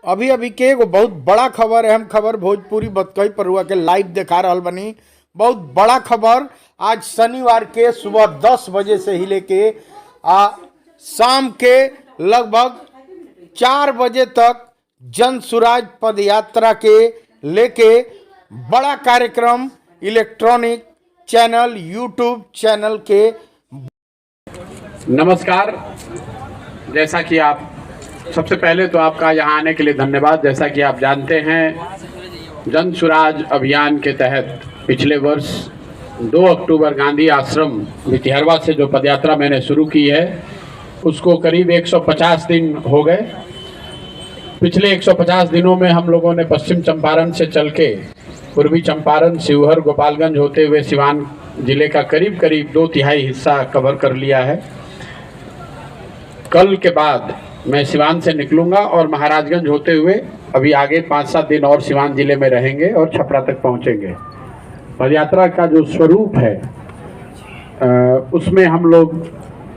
अभी अभी के एगो बहुत बड़ा खबर है। हम खबर भोजपुरी बतकही पर हुआ के लाइव दिखा रहल बनी। बहुत बड़ा खबर आज शनिवार के सुबह 10 बजे से ही लेके शाम के लगभग 4 बजे तक जन सुराज पद यात्रा के लेके बड़ा कार्यक्रम इलेक्ट्रॉनिक चैनल यूट्यूब चैनल के। नमस्कार। जैसा कि आप सबसे पहले तो आपका यहाँ आने के लिए धन्यवाद। जैसा कि आप जानते हैं, जन सुराज अभियान के तहत पिछले वर्ष 2 अक्टूबर गांधी आश्रम भितिहरवा से जो पदयात्रा मैंने शुरू की है उसको करीब 150 दिन हो गए। पिछले 150 दिनों में हम लोगों ने पश्चिम चंपारण से चल के पूर्वी चंपारण, शिवहर, गोपालगंज होते हुए सिवान जिले का करीब 2/3 हिस्सा कवर कर लिया है। कल के बाद मैं सिवान से निकलूंगा और महाराजगंज होते हुए अभी आगे 5-7 दिन और सिवान जिले में रहेंगे और छपरा तक पहुंचेंगे। पदयात्रा का जो स्वरूप है उसमें हम लोग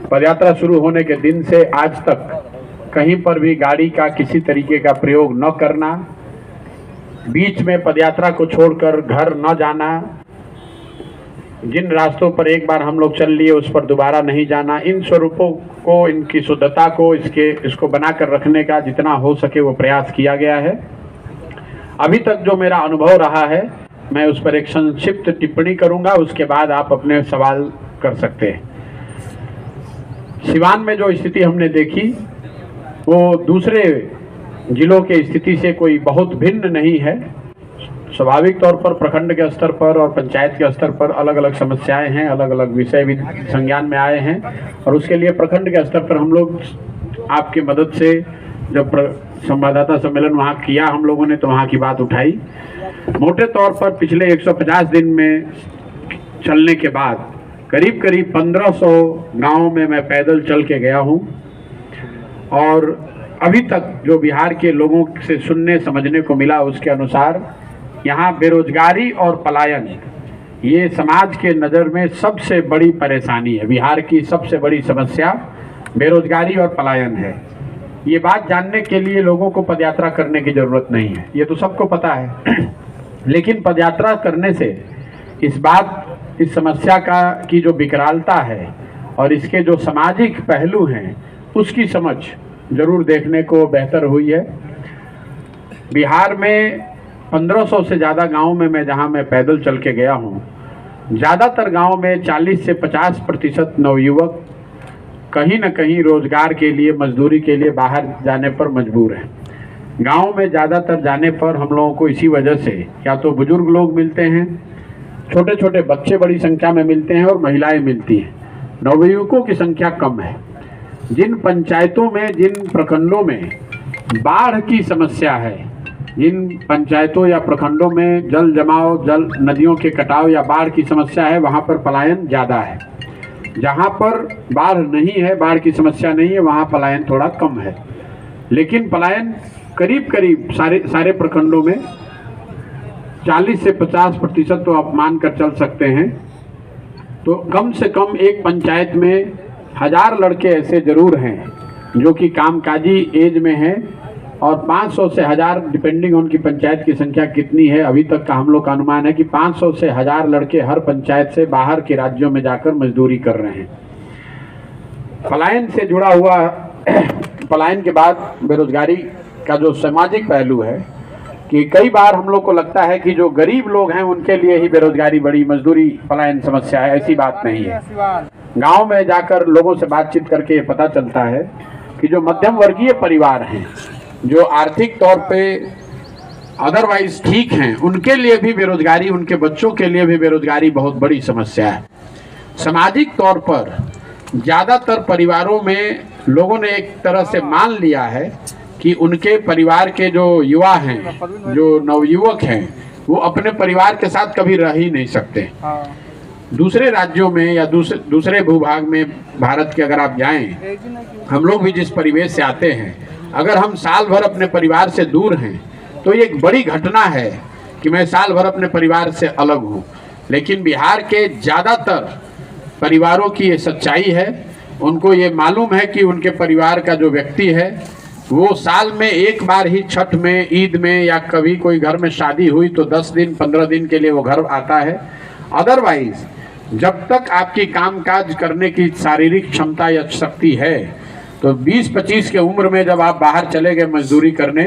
पदयात्रा शुरू होने के दिन से आज तक कहीं पर भी गाड़ी का किसी तरीके का प्रयोग न करना, बीच में पदयात्रा को छोड़कर घर न जाना, जिन रास्तों पर एक बार हम लोग चल लिए उस पर दोबारा नहीं जाना, इन स्वरूपों को, इनकी शुद्धता को, इसको बनाकर रखने का जितना हो सके वो प्रयास किया गया है। अभी तक जो मेरा अनुभव रहा है मैं उस पर एक संक्षिप्त टिप्पणी करूंगा, उसके बाद आप अपने सवाल कर सकते हैं। सिवान में जो स्थिति हमने देखी वो दूसरे जिलों के स्थिति से कोई बहुत भिन्न नहीं है। स्वाभाविक तौर पर प्रखंड के स्तर पर और पंचायत के स्तर पर अलग अलग समस्याएं हैं, अलग अलग विषय भी संज्ञान में आए हैं और उसके लिए प्रखंड के स्तर पर हम लोग आपकी मदद से जब संवाददाता सम्मेलन वहाँ किया हम लोगों ने तो वहाँ की बात उठाई। मोटे तौर पर पिछले 150 दिन में चलने के बाद करीब 1500 गाँव में मैं पैदल चल के गया हूँ और अभी तक जो बिहार के लोगों से सुनने समझने को मिला उसके अनुसार यहाँ बेरोजगारी और पलायन ये समाज के नज़र में सबसे बड़ी परेशानी है। बिहार की सबसे बड़ी समस्या बेरोजगारी और पलायन है। ये बात जानने के लिए लोगों को पदयात्रा करने की ज़रूरत नहीं है, ये तो सबको पता है। लेकिन पदयात्रा करने से इस समस्या की जो विकरालता है और इसके जो सामाजिक पहलू हैं उसकी समझ जरूर देखने को बेहतर हुई है। बिहार में 1500 से ज़्यादा गाँव में जहाँ मैं पैदल चल के गया हूँ, ज़्यादातर गाँव में 40 से 50% नवयुवक कहीं न कहीं रोजगार के लिए, मजदूरी के लिए बाहर जाने पर मजबूर हैं। गाँव में ज़्यादातर जाने पर हम लोगों को इसी वजह से या तो बुजुर्ग लोग मिलते हैं, छोटे छोटे बच्चे बड़ी संख्या में मिलते हैं और महिलाएं मिलती हैं। नवयुवकों की संख्या कम है। जिन पंचायतों में, जिन प्रखंडों में बाढ़ की समस्या है, जिन पंचायतों या प्रखंडों में जल जमाव, नदियों के कटाव या बाढ़ की समस्या है, वहाँ पर पलायन ज़्यादा है। जहाँ पर बाढ़ नहीं है, बाढ़ की समस्या नहीं है, वहाँ पलायन थोड़ा कम है। लेकिन पलायन करीब सारे प्रखंडों में 40 से 50% तो आप मान कर चल सकते हैं। तो कम से कम एक पंचायत में 1000 लड़के ऐसे जरूर हैं जो कि कामकाजी एज में हैं और 500 से 1000 डिपेंडिंग उनकी पंचायत की संख्या कितनी है। अभी तक का हम लोग का अनुमान है कि 500 से 1000 लड़के हर पंचायत से बाहर के राज्यों में जाकर मजदूरी कर रहे हैं। पलायन से जुड़ा हुआ पलायन के बाद बेरोजगारी का जो सामाजिक पहलू है कि कई बार हम लोग को लगता है कि जो गरीब लोग हैं उनके लिए ही बेरोजगारी बड़ी, मजदूरी पलायन समस्या है। ऐसी बात नहीं है। गाँव में जाकर लोगों से बातचीत करके पता चलता है कि जो मध्यम वर्गीय परिवार हैं, जो आर्थिक तौर पे अदरवाइज ठीक हैं, उनके लिए भी बेरोजगारी, उनके बच्चों के लिए भी बेरोजगारी बहुत बड़ी समस्या है। सामाजिक तौर पर ज़्यादातर परिवारों में लोगों ने एक तरह से मान लिया है कि उनके परिवार के जो युवा हैं, जो नवयुवक हैं, वो अपने परिवार के साथ कभी रह ही नहीं सकते। दूसरे राज्यों में या दूसरे भूभाग में भारत के अगर आप जाएं, हम लोग भी जिस परिवेश से आते हैं, अगर हम साल भर अपने परिवार से दूर हैं तो ये एक बड़ी घटना है कि मैं साल भर अपने परिवार से अलग हूँ। लेकिन बिहार के ज़्यादातर परिवारों की ये सच्चाई है। उनको ये मालूम है कि उनके परिवार का जो व्यक्ति है वो साल में एक बार ही छठ में, ईद में, या कभी कोई घर में शादी हुई तो 10 दिन 15 दिन के लिए वो घर आता है। अदरवाइज जब तक आपकी कामकाज करने की शारीरिक क्षमता या शक्ति है, तो 20-25 के उम्र में जब आप बाहर चले गए मजदूरी करने,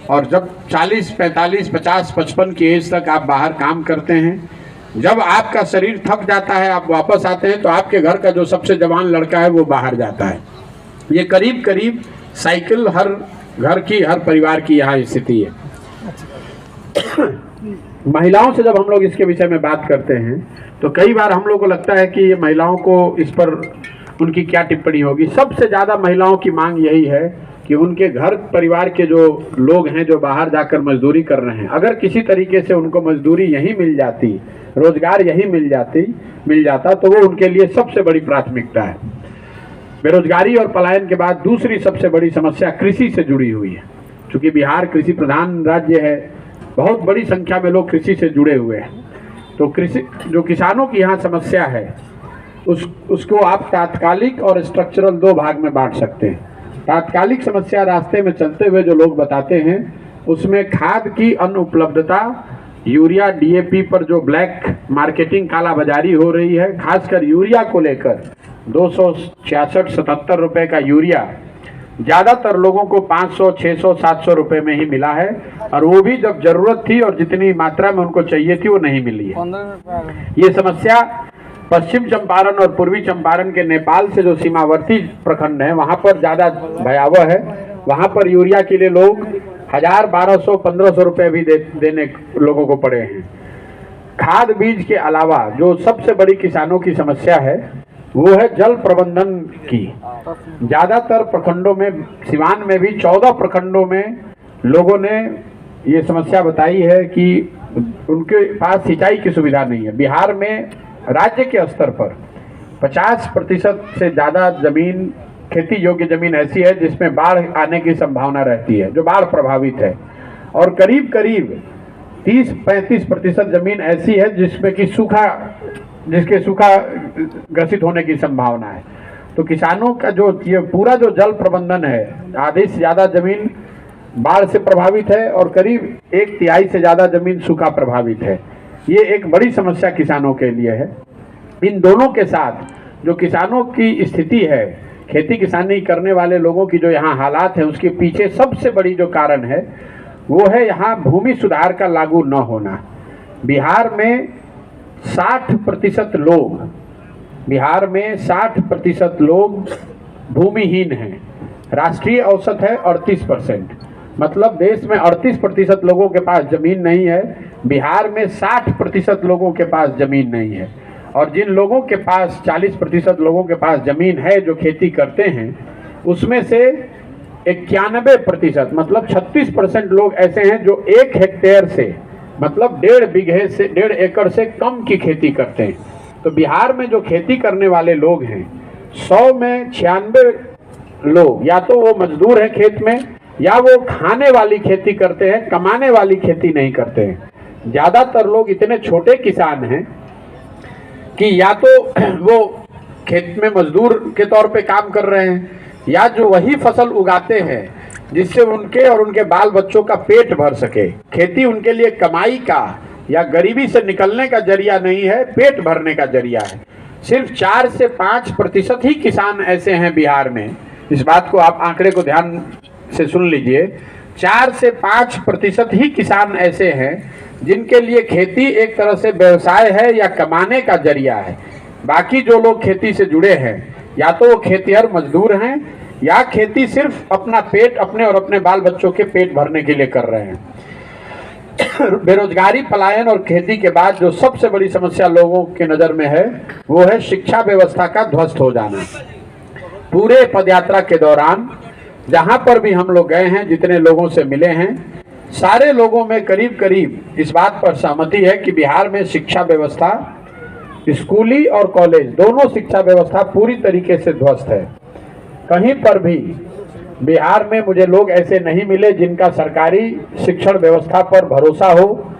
और जब 40, 45, 50, 55 की एज तक आप बाहर काम करते हैं, जब आपका शरीर थक जाता है, आप वापस आते हैं, तो आपके घर का जो सबसे जवान लड़का है वो बाहर जाता है। ये करीब करीब साइकिल हर घर की, हर परिवार की यहाँ स्थिति है। महिलाओं से जब हम लोग इसके विषय में बात करते हैं तो कई बार हम लोग को लगता है कि ये महिलाओं को इस पर उनकी क्या टिप्पणी होगी। सबसे ज़्यादा महिलाओं की मांग यही है कि उनके घर परिवार के जो लोग हैं जो बाहर जाकर मजदूरी कर रहे हैं, अगर किसी तरीके से उनको मजदूरी यहीं मिल जाती, रोजगार यहीं मिल जाता तो वो उनके लिए सबसे बड़ी प्राथमिकता है। बेरोजगारी और पलायन के बाद दूसरी सबसे बड़ी समस्या कृषि से जुड़ी हुई है। चूंकि बिहार कृषि प्रधान राज्य है, बहुत बड़ी संख्या में लोग कृषि से जुड़े हुए हैं, तो कृषि जो किसानों की यहाँ समस्या है उसको आप तात्कालिक और स्ट्रक्चरल दो भाग में बांट सकते हैं। तात्कालिक समस्या रास्ते में चलते हुए जो लोग बताते हैं उसमें खाद की अनुपलब्धता, यूरिया डीएपी पर जो ब्लैक मार्केटिंग कालाबाजारी हो रही है, खासकर यूरिया को लेकर 266-77 रुपए का यूरिया ज़्यादातर लोगों को 500, 600, 700 रुपए में ही मिला है, और वो भी जब जरूरत थी और जितनी मात्रा में उनको चाहिए थी वो नहीं मिली है। ये समस्या पश्चिम चंपारण और पूर्वी चंपारण के नेपाल से जो सीमावर्ती प्रखंड है वहाँ पर ज़्यादा भयावह है। वहाँ पर यूरिया के लिए लोग 1000, 1200, 1500 रुपए भी देने लोगों को पड़े हैं। खाद बीज के अलावा जो सबसे बड़ी किसानों की समस्या है वो है जल प्रबंधन की। ज़्यादातर प्रखंडों में, सिवान में भी 14 प्रखंडों में लोगों ने ये समस्या बताई है कि उनके पास सिंचाई की सुविधा नहीं है। बिहार में राज्य के स्तर पर 50% से ज़्यादा जमीन, खेती योग्य जमीन ऐसी है जिसमें बाढ़ आने की संभावना रहती है, जो बाढ़ प्रभावित है, और करीब करीब 30-35% जमीन ऐसी है जिसमें कि जिसके सूखा ग्रसित होने की संभावना है। तो किसानों का जो ये पूरा जो जल प्रबंधन है, आधे से ज़्यादा जमीन बाढ़ से प्रभावित है और करीब 1/3 से ज़्यादा जमीन सूखा प्रभावित है। ये एक बड़ी समस्या किसानों के लिए है। इन दोनों के साथ जो किसानों की स्थिति है, खेती किसानी करने वाले लोगों की जो यहाँ हालात है, उसके पीछे सबसे बड़ी जो कारण है वो है यहाँ भूमि सुधार का लागू न होना। बिहार में 60% लोग भूमिहीन हैं। राष्ट्रीय औसत है 38%, मतलब देश में 38% लोगों के पास जमीन नहीं है, बिहार में 60% लोगों के पास जमीन नहीं है। और जिन लोगों के पास 40% लोगों के पास जमीन है जो खेती करते हैं, उसमें से 91% मतलब 36% लोग ऐसे हैं जो 1 हेक्टेयर से, मतलब 1.5 एकड़ से कम की खेती करते हैं। तो बिहार में जो खेती करने वाले लोग हैं, 100 में 96 लोग या तो वो मजदूर हैं खेत में, या वो खाने वाली खेती करते हैं, कमाने वाली खेती नहीं करते हैं। ज़्यादातर लोग इतने छोटे किसान हैं कि या तो वो खेत में मजदूर के तौर पे काम कर रहे हैं, या जो वही फसल उगाते हैं जिससे उनके और उनके बाल बच्चों का पेट भर सके। खेती उनके लिए कमाई का या गरीबी से निकलने का जरिया नहीं है, पेट भरने का जरिया है। सिर्फ 4 से 5% ही किसान ऐसे हैं बिहार में, इस बात को आप आंकड़े को ध्यान से सुन लीजिए, 4 से 5% ही किसान ऐसे हैं जिनके लिए खेती एक तरह से व्यवसाय है या कमाने का जरिया है। बाकी जो लोग खेती से जुड़े हैं, या तो वो खेतिहर मजदूर हैं, या खेती सिर्फ अपना पेट, अपने और अपने बाल बच्चों के पेट भरने के लिए कर रहे हैं। बेरोजगारी, पलायन और खेती के बाद जो सबसे बड़ी समस्या लोगों के नज़र में है वो है शिक्षा व्यवस्था का ध्वस्त हो जाना। पूरे पदयात्रा के दौरान जहां पर भी हम लोग गए हैं, जितने लोगों से मिले हैं, सारे लोगों में करीब करीब इस बात पर सहमति है कि बिहार में शिक्षा व्यवस्था, स्कूली और कॉलेज दोनों शिक्षा व्यवस्था पूरी तरीके से ध्वस्त है। कहीं पर भी बिहार में मुझे लोग ऐसे नहीं मिले जिनका सरकारी शिक्षण व्यवस्था पर भरोसा हो,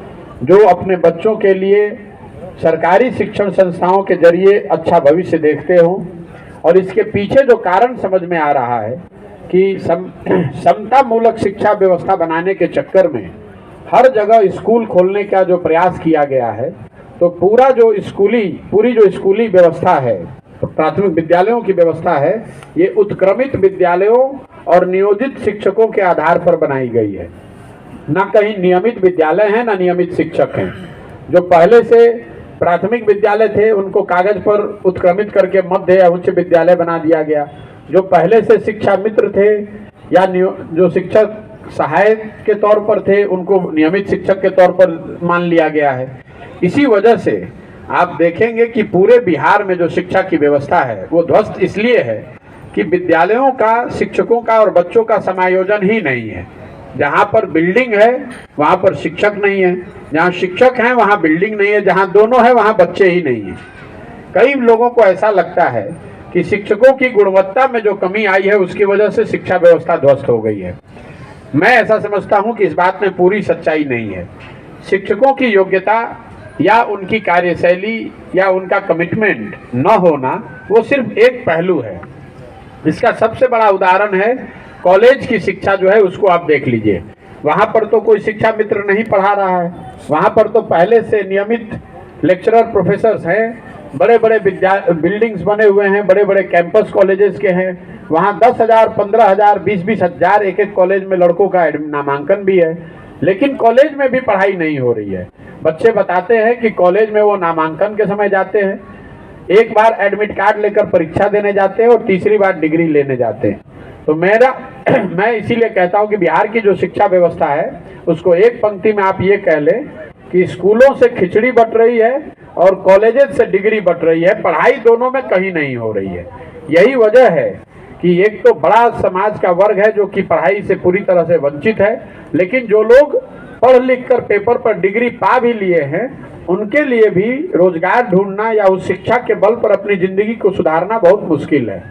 जो अपने बच्चों के लिए सरकारी शिक्षण संस्थाओं के जरिए अच्छा भविष्य देखते हों। और इसके पीछे जो कारण समझ में आ रहा है कि समता मूलक शिक्षा व्यवस्था बनाने के चक्कर में हर जगह स्कूल खोलने का जो प्रयास किया गया है, तो पूरी जो स्कूली व्यवस्था है, प्राथमिक विद्यालयों की व्यवस्था है, ये उत्क्रमित विद्यालयों और नियोजित शिक्षकों के आधार पर बनाई गई है। ना कहीं नियमित विद्यालय हैं, ना नियमित शिक्षक हैं। जो पहले से प्राथमिक विद्यालय थे उनको कागज पर उत्क्रमित करके मध्य या उच्च विद्यालय बना दिया गया। जो पहले से शिक्षा मित्र थे या जो शिक्षक सहायक के तौर पर थे उनको नियमित शिक्षक के तौर पर मान लिया गया है। इसी वजह से आप देखेंगे कि पूरे बिहार में जो शिक्षा की व्यवस्था है वो ध्वस्त इसलिए है कि विद्यालयों का, शिक्षकों का और बच्चों का समायोजन ही नहीं है। जहाँ पर बिल्डिंग है वहाँ पर शिक्षक नहीं है, जहाँ शिक्षक हैं वहाँ बिल्डिंग नहीं है, जहाँ दोनों है वहाँ बच्चे ही नहीं है। कई लोगों को ऐसा लगता है कि शिक्षकों की गुणवत्ता में जो कमी आई है उसकी वजह से शिक्षा व्यवस्था ध्वस्त हो गई है। मैं ऐसा समझता हूँ कि इस बात में पूरी सच्चाई नहीं है। शिक्षकों की योग्यता या उनकी कार्यशैली या उनका कमिटमेंट न होना वो सिर्फ एक पहलू है। इसका सबसे बड़ा उदाहरण है कॉलेज की शिक्षा जो है, उसको आप देख लीजिए। वहाँ पर तो कोई शिक्षा मित्र नहीं पढ़ा रहा है, वहाँ पर तो पहले से नियमित लेक्चरर प्रोफेसर्स हैं, बड़े बड़े बिल्डिंग्स बने हुए हैं, बड़े बड़े कैंपस कॉलेजेस के हैं। वहाँ 10,000, 15,000, 20-20 हज़ार एक कॉलेज में लड़कों का नामांकन भी है, लेकिन कॉलेज में भी पढ़ाई नहीं हो रही है। बच्चे बताते हैं कि कॉलेज में वो नामांकन के समय जाते हैं, एक बार एडमिट कार्ड लेकर परीक्षा देने जाते हैं और तीसरी बार डिग्री लेने जाते हैं। तो मैं इसीलिए कहता हूं कि बिहार की जो शिक्षा व्यवस्था है उसको एक पंक्ति में आप ये कह लें कि स्कूलों से खिचड़ी बट रही है और कॉलेजेस से डिग्री बट रही है, पढ़ाई दोनों में कहीं नहीं हो रही है। यही वजह है कि एक तो बड़ा समाज का वर्ग है जो कि पढ़ाई से पूरी तरह से वंचित है, लेकिन जो लोग पढ़ लिख कर पेपर पर डिग्री पा भी लिए हैं उनके लिए भी रोजगार ढूंढना या उस शिक्षा के बल पर अपनी जिंदगी को सुधारना बहुत मुश्किल है।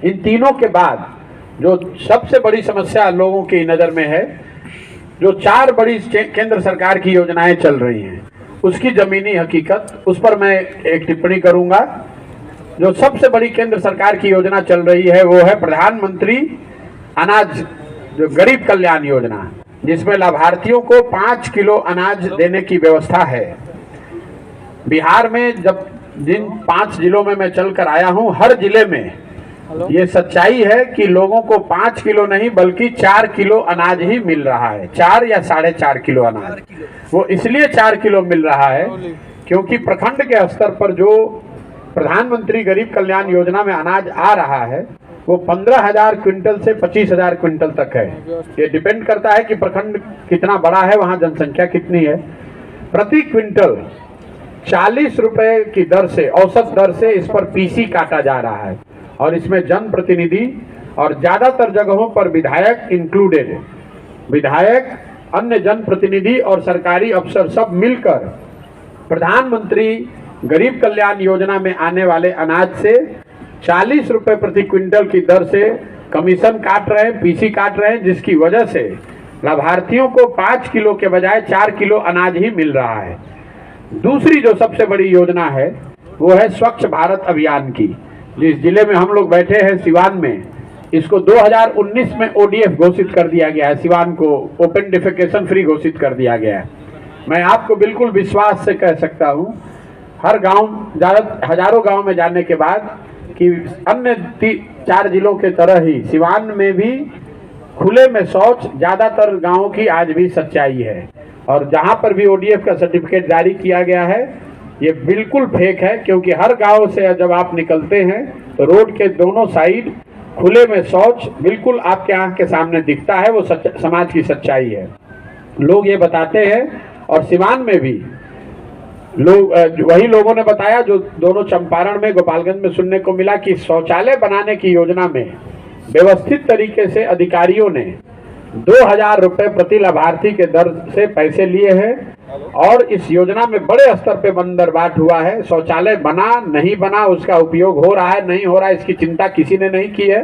इन तीनों के बाद जो सबसे बड़ी समस्या लोगों की नज़र में है, जो 4 बड़ी केंद्र सरकार की योजनाएं चल रही हैं उसकी जमीनी हकीकत, उस पर मैं एक टिप्पणी करूंगा। जो सबसे बड़ी केंद्र सरकार की योजना चल रही है वो है प्रधानमंत्री अनाज जो गरीब कल्याण योजना, जिसमें लाभार्थियों को 5 किलो अनाज देने की व्यवस्था है। बिहार में जिन 5 जिलों में मैं चल कर आया हूं, हर जिले में ये सच्चाई है कि लोगों को 5 किलो नहीं बल्कि 4 किलो अनाज ही मिल रहा है। 4 या 4.5 किलो अनाज। वो इसलिए 4 किलो मिल रहा है क्योंकि प्रखंड के स्तर पर जो प्रधानमंत्री गरीब कल्याण योजना में अनाज आ रहा है वो 15,000 क्विंटल से 25,000 क्विंटल तक है। ये डिपेंड करता है कि प्रखंड कितना बड़ा है, वहाँ जनसंख्या कितनी है। प्रति क्विंटल 40 रुपए की दर से, औसत दर से इस पर पीसी काटा जा रहा है और इसमें जनप्रतिनिधि और ज्यादातर जगहों पर विधायक इंक्लूडेड है। विधायक, अन्य जनप्रतिनिधि और सरकारी अफसर सब मिलकर प्रधानमंत्री गरीब कल्याण योजना में आने वाले अनाज से 40 रुपए प्रति क्विंटल की दर से कमीशन काट रहे हैं, पीसी काट रहे हैं, जिसकी वजह से लाभार्थियों को 5 किलो के बजाय 4 किलो अनाज ही मिल रहा है। दूसरी जो सबसे बड़ी योजना है वो है स्वच्छ भारत अभियान की। जिस जिले में हम लोग बैठे हैं, सिवान में, इसको 2019 में ODF घोषित कर दिया गया है। सिवान को ओपन डिफेकेशन फ्री घोषित कर दिया गया है। मैं आपको बिल्कुल विश्वास से कह सकता हूँ, हर गांव, हजारों गांव में जाने के बाद कि अन्य 4 जिलों के तरह ही सिवान में भी खुले में शौच ज्यादातर गांवों की आज भी सच्चाई है। और जहां पर भी ODF का सर्टिफिकेट जारी किया गया है ये बिल्कुल फेक है, क्योंकि हर गांव से जब आप निकलते हैं तो रोड के दोनों साइड खुले में शौच बिल्कुल आपके आंख के सामने दिखता है। वो समाज की सच्चाई है, लोग ये बताते हैं। और सिवान में भी लोग, वही लोगों ने बताया जो दोनों चंपारण में, गोपालगंज में सुनने को मिला कि शौचालय बनाने की योजना में व्यवस्थित तरीके से अधिकारियों ने 2,000 रुपए प्रति लाभार्थी के दर से पैसे लिए हैं और इस योजना में बड़े स्तर पे बंदरबाट हुआ है। शौचालय बना नहीं बना, उसका उपयोग हो रहा है नहीं हो रहा है, इसकी चिंता किसी ने नहीं की है।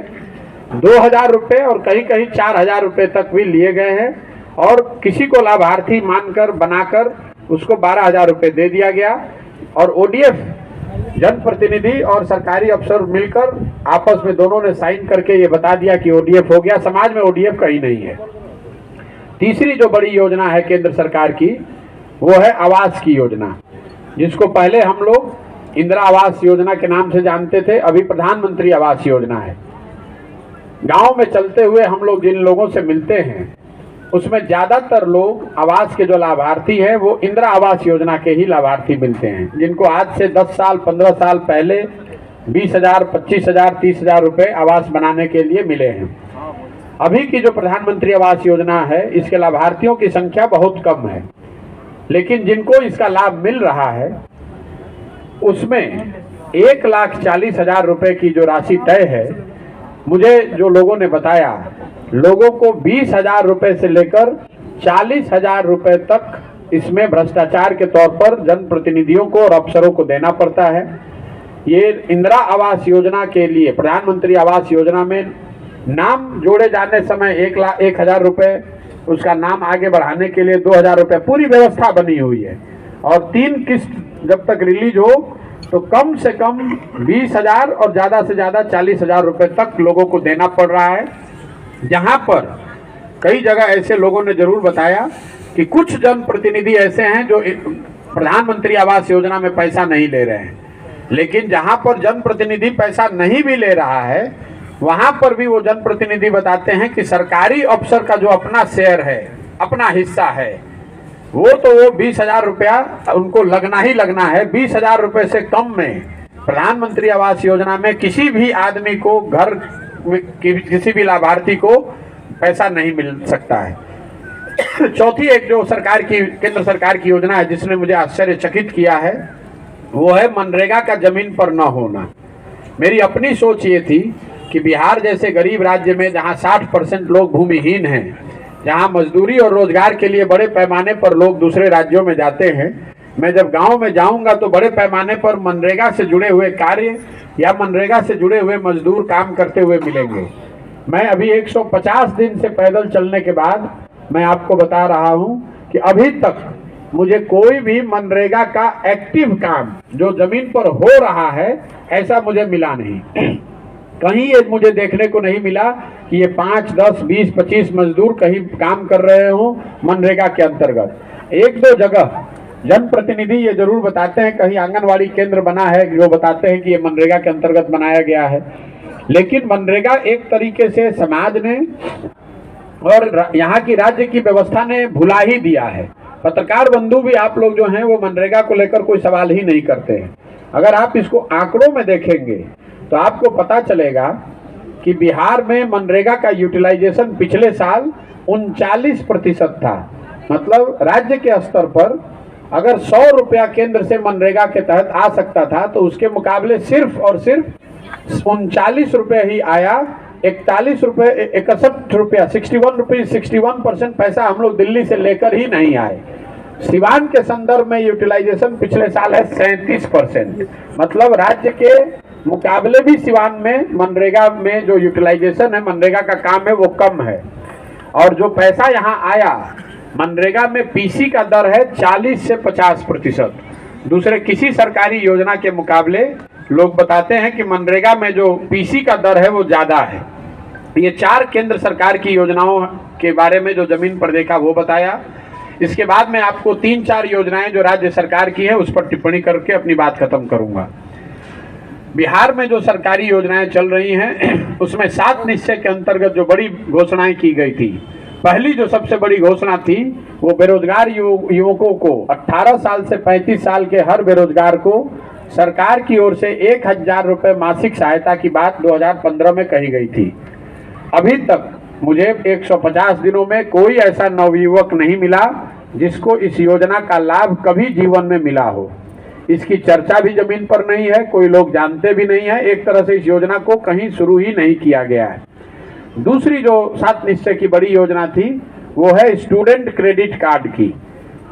2,000 रुपए और कहीं कहीं 4,000 रुपए तक भी लिए गए हैं और किसी को लाभार्थी मानकर बनाकर उसको 12,000 रुपए दे दिया गया। और ODF जनप्रतिनिधि और सरकारी अफसर मिलकर आपस में दोनों ने साइन करके ये बता दिया कि ओडीएफ हो गया। समाज में ओडीएफ कहीं नहीं है। तीसरी जो बड़ी योजना है केंद्र सरकार की, वो है आवास की योजना, जिसको पहले हम लोग इंदिरा आवास योजना के नाम से जानते थे, अभी प्रधानमंत्री आवास योजना है। गांव में चलते हुए हम लोग जिन लोगों से मिलते हैं उसमें ज्यादातर लोग आवास के जो लाभार्थी हैं वो इंदिरा आवास योजना के ही लाभार्थी मिलते हैं, जिनको आज से 10 साल 15 साल पहले 20,000, 25,000, 30,000 रुपए आवास बनाने के लिए मिले हैं। अभी की जो प्रधानमंत्री आवास योजना है इसके लाभार्थियों की संख्या बहुत कम है, लेकिन जिनको इसका लाभ मिल रहा है उसमें 1,40,000 रुपए की जो राशि तय है, मुझे जो लोगों ने बताया, लोगों को 20,000 रुपए से लेकर 40,000 रुपए तक इसमें भ्रष्टाचार के तौर पर जनप्रतिनिधियों को और अफसरों को देना पड़ता है। ये इंदिरा आवास योजना के लिए, प्रधानमंत्री आवास योजना में नाम जोड़े जाने समय 1,01,000 रुपए, उसका नाम आगे बढ़ाने के लिए 2,000 रुपए, पूरी व्यवस्था बनी हुई है। और 3 किस्त जब तक रिलीज हो तो कम से कम 20,000 और ज्यादा से ज्यादा 40,000 रुपए तक लोगों को देना पड़ रहा है। जहां पर कई जगह ऐसे लोगों ने जरूर बताया कि कुछ जनप्रतिनिधि ऐसे हैं जो प्रधानमंत्री आवास योजना में पैसा नहीं ले रहे हैं, लेकिन जहां पर जनप्रतिनिधि पैसा नहीं भी ले रहा है वहां पर भी वो जनप्रतिनिधि बताते हैं कि सरकारी अफसर का जो अपना शेयर है, अपना हिस्सा है, वो 20,000 रुपया उनको लगना ही लगना है। 20,000 रुपए से कम में प्रधानमंत्री आवास योजना में किसी भी आदमी को, घर किसी भी लाभार्थी को पैसा नहीं मिल सकता है। चौथी एक जो सरकार की, केंद्र सरकार की योजना है जिसने मुझे आश्चर्यचकित किया है, वो है मनरेगा का जमीन पर न होना। मेरी अपनी सोच ये थी कि बिहार जैसे गरीब राज्य में जहां 60% लोग भूमिहीन हैं, जहां मजदूरी और रोजगार के लिए बड़े पैमाने पर लोग दूसरे राज्यों में जाते हैं, मैं जब गांव में जाऊंगा तो बड़े पैमाने पर मनरेगा से जुड़े हुए कार्य या मनरेगा से जुड़े हुए मजदूर काम करते हुए मिलेंगे। मैं अभी 150 दिन से पैदल चलने के बाद मैं आपको बता रहा हूं कि अभी तक मुझे कोई भी मनरेगा का एक्टिव काम जो जमीन पर हो रहा है ऐसा मुझे मिला नहीं। कहीं ये मुझे देखने को नहीं मिला कि ये 5, 10, 20, 25 मजदूर कहीं काम कर रहे हो मनरेगा के अंतर्गत। 1-2 जगह जनप्रतिनिधि ये जरूर बताते हैं, कहीं आंगनवाड़ी केंद्र बना है जो बताते हैं कि ये मनरेगा के अंतर्गत बनाया गया है, लेकिन मनरेगा एक तरीके से समाज ने और यहाँ की राज्य की व्यवस्था ने भुला ही दिया है। पत्रकार बंधु भी आप लोग जो हैं वो मनरेगा को लेकर कोई सवाल ही नहीं करते हैं। अगर आप इसको आंकड़ों में देखेंगे तो आपको पता चलेगा कि बिहार में मनरेगा का यूटिलाइजेशन पिछले साल 39% था। मतलब राज्य के स्तर पर अगर 100 रुपया केंद्र से मनरेगा के तहत आ सकता था तो उसके मुकाबले सिर्फ और सिर्फ 39 रुपये ही आया। 61 रुपया 61% पैसा हम लोग दिल्ली से लेकर ही नहीं आए। सिवान के संदर्भ में यूटिलाइजेशन पिछले साल है 37%। मतलब राज्य के मुकाबले भी सिवान में मनरेगा में जो यूटिलाइजेशन है, मनरेगा का काम है, वो कम है। और जो पैसा यहाँ आया, मनरेगा में पीसी का दर है 40 से 50%। दूसरे किसी सरकारी योजना के मुकाबले लोग बताते हैं कि मनरेगा में जो पीसी का दर है वो ज्यादा है। ये 4 केंद्र सरकार की योजनाओं के बारे में जो जमीन पर देखा वो बताया। इसके बाद मैं आपको 3-4 योजनाएं जो राज्य सरकार की है उस पर टिप्पणी करके अपनी बात खत्म करूंगा। बिहार में जो सरकारी योजनाएं चल रही हैं उसमें 7 निश्चय के अंतर्गत जो बड़ी घोषणाएं की गई थी, पहली जो सबसे बड़ी घोषणा थी वो बेरोजगार युवकों को 18 साल से 35 साल के हर बेरोजगार को सरकार की ओर से 1,000 रुपये मासिक सहायता की बात 2015 में कही गई थी। अभी तक मुझे 150 दिनों में कोई ऐसा नवयुवक नहीं मिला जिसको इस योजना का लाभ कभी जीवन में मिला हो। इसकी चर्चा भी जमीन पर नहीं है, कोई लोग जानते भी नहीं है। एक तरह से इस योजना को कहीं शुरू ही नहीं किया गया है। दूसरी जो 7 निश्चय की बड़ी योजना थी वो है स्टूडेंट क्रेडिट कार्ड की।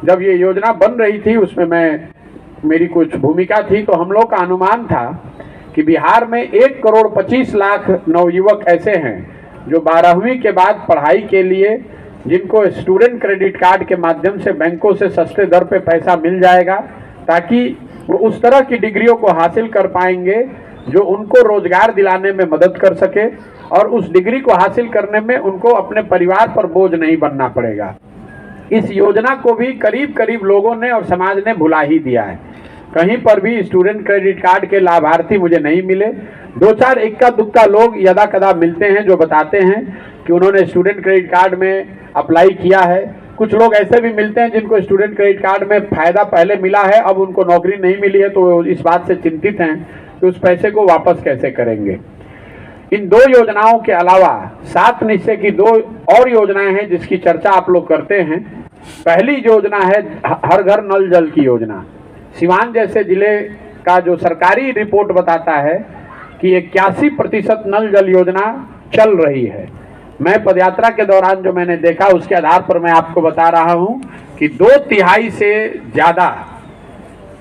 जब ये योजना बन रही थी उसमें मेरी कुछ भूमिका थी, तो हम लोग का अनुमान था कि बिहार में 1,25,00,000 नवयुवक ऐसे हैं जो 12वीं के बाद पढ़ाई के लिए, जिनको स्टूडेंट क्रेडिट कार्ड के माध्यम से बैंकों से सस्ते दर पे पैसा मिल जाएगा, ताकि वो उस तरह की डिग्रियों को हासिल कर पाएंगे जो उनको रोजगार दिलाने में मदद कर सके, और उस डिग्री को हासिल करने में उनको अपने परिवार पर बोझ नहीं बनना पड़ेगा। इस योजना को भी करीब करीब लोगों ने और समाज ने भुला ही दिया है। कहीं पर भी स्टूडेंट क्रेडिट कार्ड के लाभार्थी मुझे नहीं मिले। दो चार इक्का दुक्का लोग यदा कदा मिलते हैं जो बताते हैं कि उन्होंने स्टूडेंट क्रेडिट कार्ड में अप्लाई किया है। कुछ लोग ऐसे भी मिलते हैं जिनको स्टूडेंट क्रेडिट कार्ड में फायदा पहले मिला है, अब उनको नौकरी नहीं मिली है, तो इस बात से चिंतित हैं कि उस पैसे को वापस कैसे करेंगे। इन दो योजनाओं के अलावा 7 निश्चय की 2 और योजनाएं हैं जिसकी चर्चा आप लोग करते हैं। पहली योजना है हर घर नल जल की योजना। सिवान जैसे जिले का जो सरकारी रिपोर्ट बताता है कि 81% नल जल योजना चल रही है। मैं पदयात्रा के दौरान जो मैंने देखा उसके आधार पर मैं आपको बता रहा हूं कि 2/3 से ज्यादा,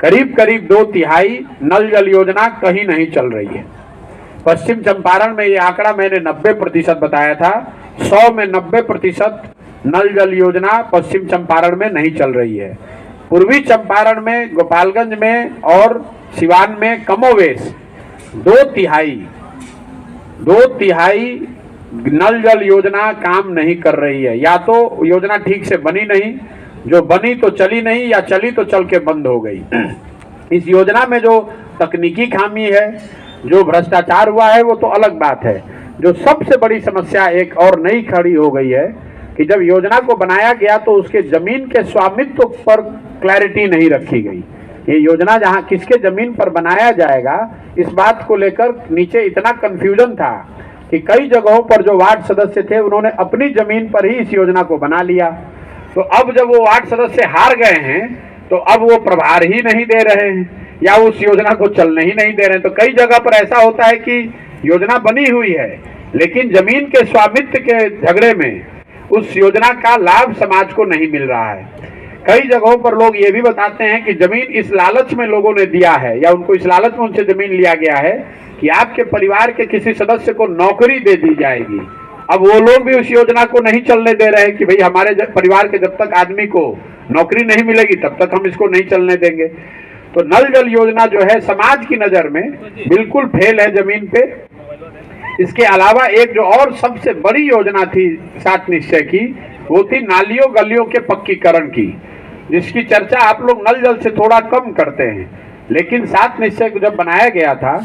करीब करीब 2/3 नल जल योजना कहीं नहीं चल रही है। पश्चिम चंपारण में ये आंकड़ा मैंने 90% बताया था। 100 में 90% नल जल योजना पश्चिम चंपारण में नहीं चल रही है। पूर्वी चंपारण में, गोपालगंज में और सिवान में कमोवेश 2/3 नल जल योजना काम नहीं कर रही है। या तो योजना ठीक से बनी नहीं, जो बनी तो चली नहीं, या चली तो चल के बंद हो गई। इस योजना में जो तकनीकी खामी है, जो भ्रष्टाचार हुआ है, वो तो अलग बात है। जो सबसे बड़ी समस्या एक और नई खड़ी हो गई है कि जब योजना को बनाया गया तो उसके जमीन के स्वामित्व पर क्लैरिटी नहीं रखी गई। ये योजना जहां किसके जमीन पर बनाया जाएगा, इस बात को लेकर नीचे इतना कंफ्यूजन था कि कई जगहों पर जो वार्ड सदस्य थे उन्होंने अपनी जमीन पर ही इस योजना को बना लिया। तो अब जब वो वार्ड सदस्य हार गए हैं तो अब वो प्रभार ही नहीं दे रहे हैं या उस योजना को चलने ही नहीं दे रहे हैं। तो कई जगह पर ऐसा होता है कि योजना बनी हुई है लेकिन जमीन के स्वामित्व के झगड़े में उस योजना का लाभ समाज को नहीं मिल रहा है। कई जगहों पर लोग ये भी बताते हैं कि जमीन इस लालच में लोगों ने दिया है या उनको इस लालच में उनसे जमीन लिया गया है कि आपके परिवार के किसी सदस्य को नौकरी दे दी जाएगी। अब वो लोग भी उस योजना को नहीं चलने दे रहे हैं कि भाई हमारे परिवार के जब तक आदमी को नौकरी नहीं मिलेगी तब तक हम इसको नहीं चलने देंगे। तो नल जल योजना जो है समाज की नजर में बिल्कुल फेल है जमीन पे। इसके अलावा एक जो और सबसे बड़ी योजना थी 7 निश्चय की, वो थी नालियों गलियों के पक्कीकरण की, जिसकी चर्चा आप लोग नल जल से थोड़ा कम करते हैं। लेकिन 7 निश्चय जब बनाया गया था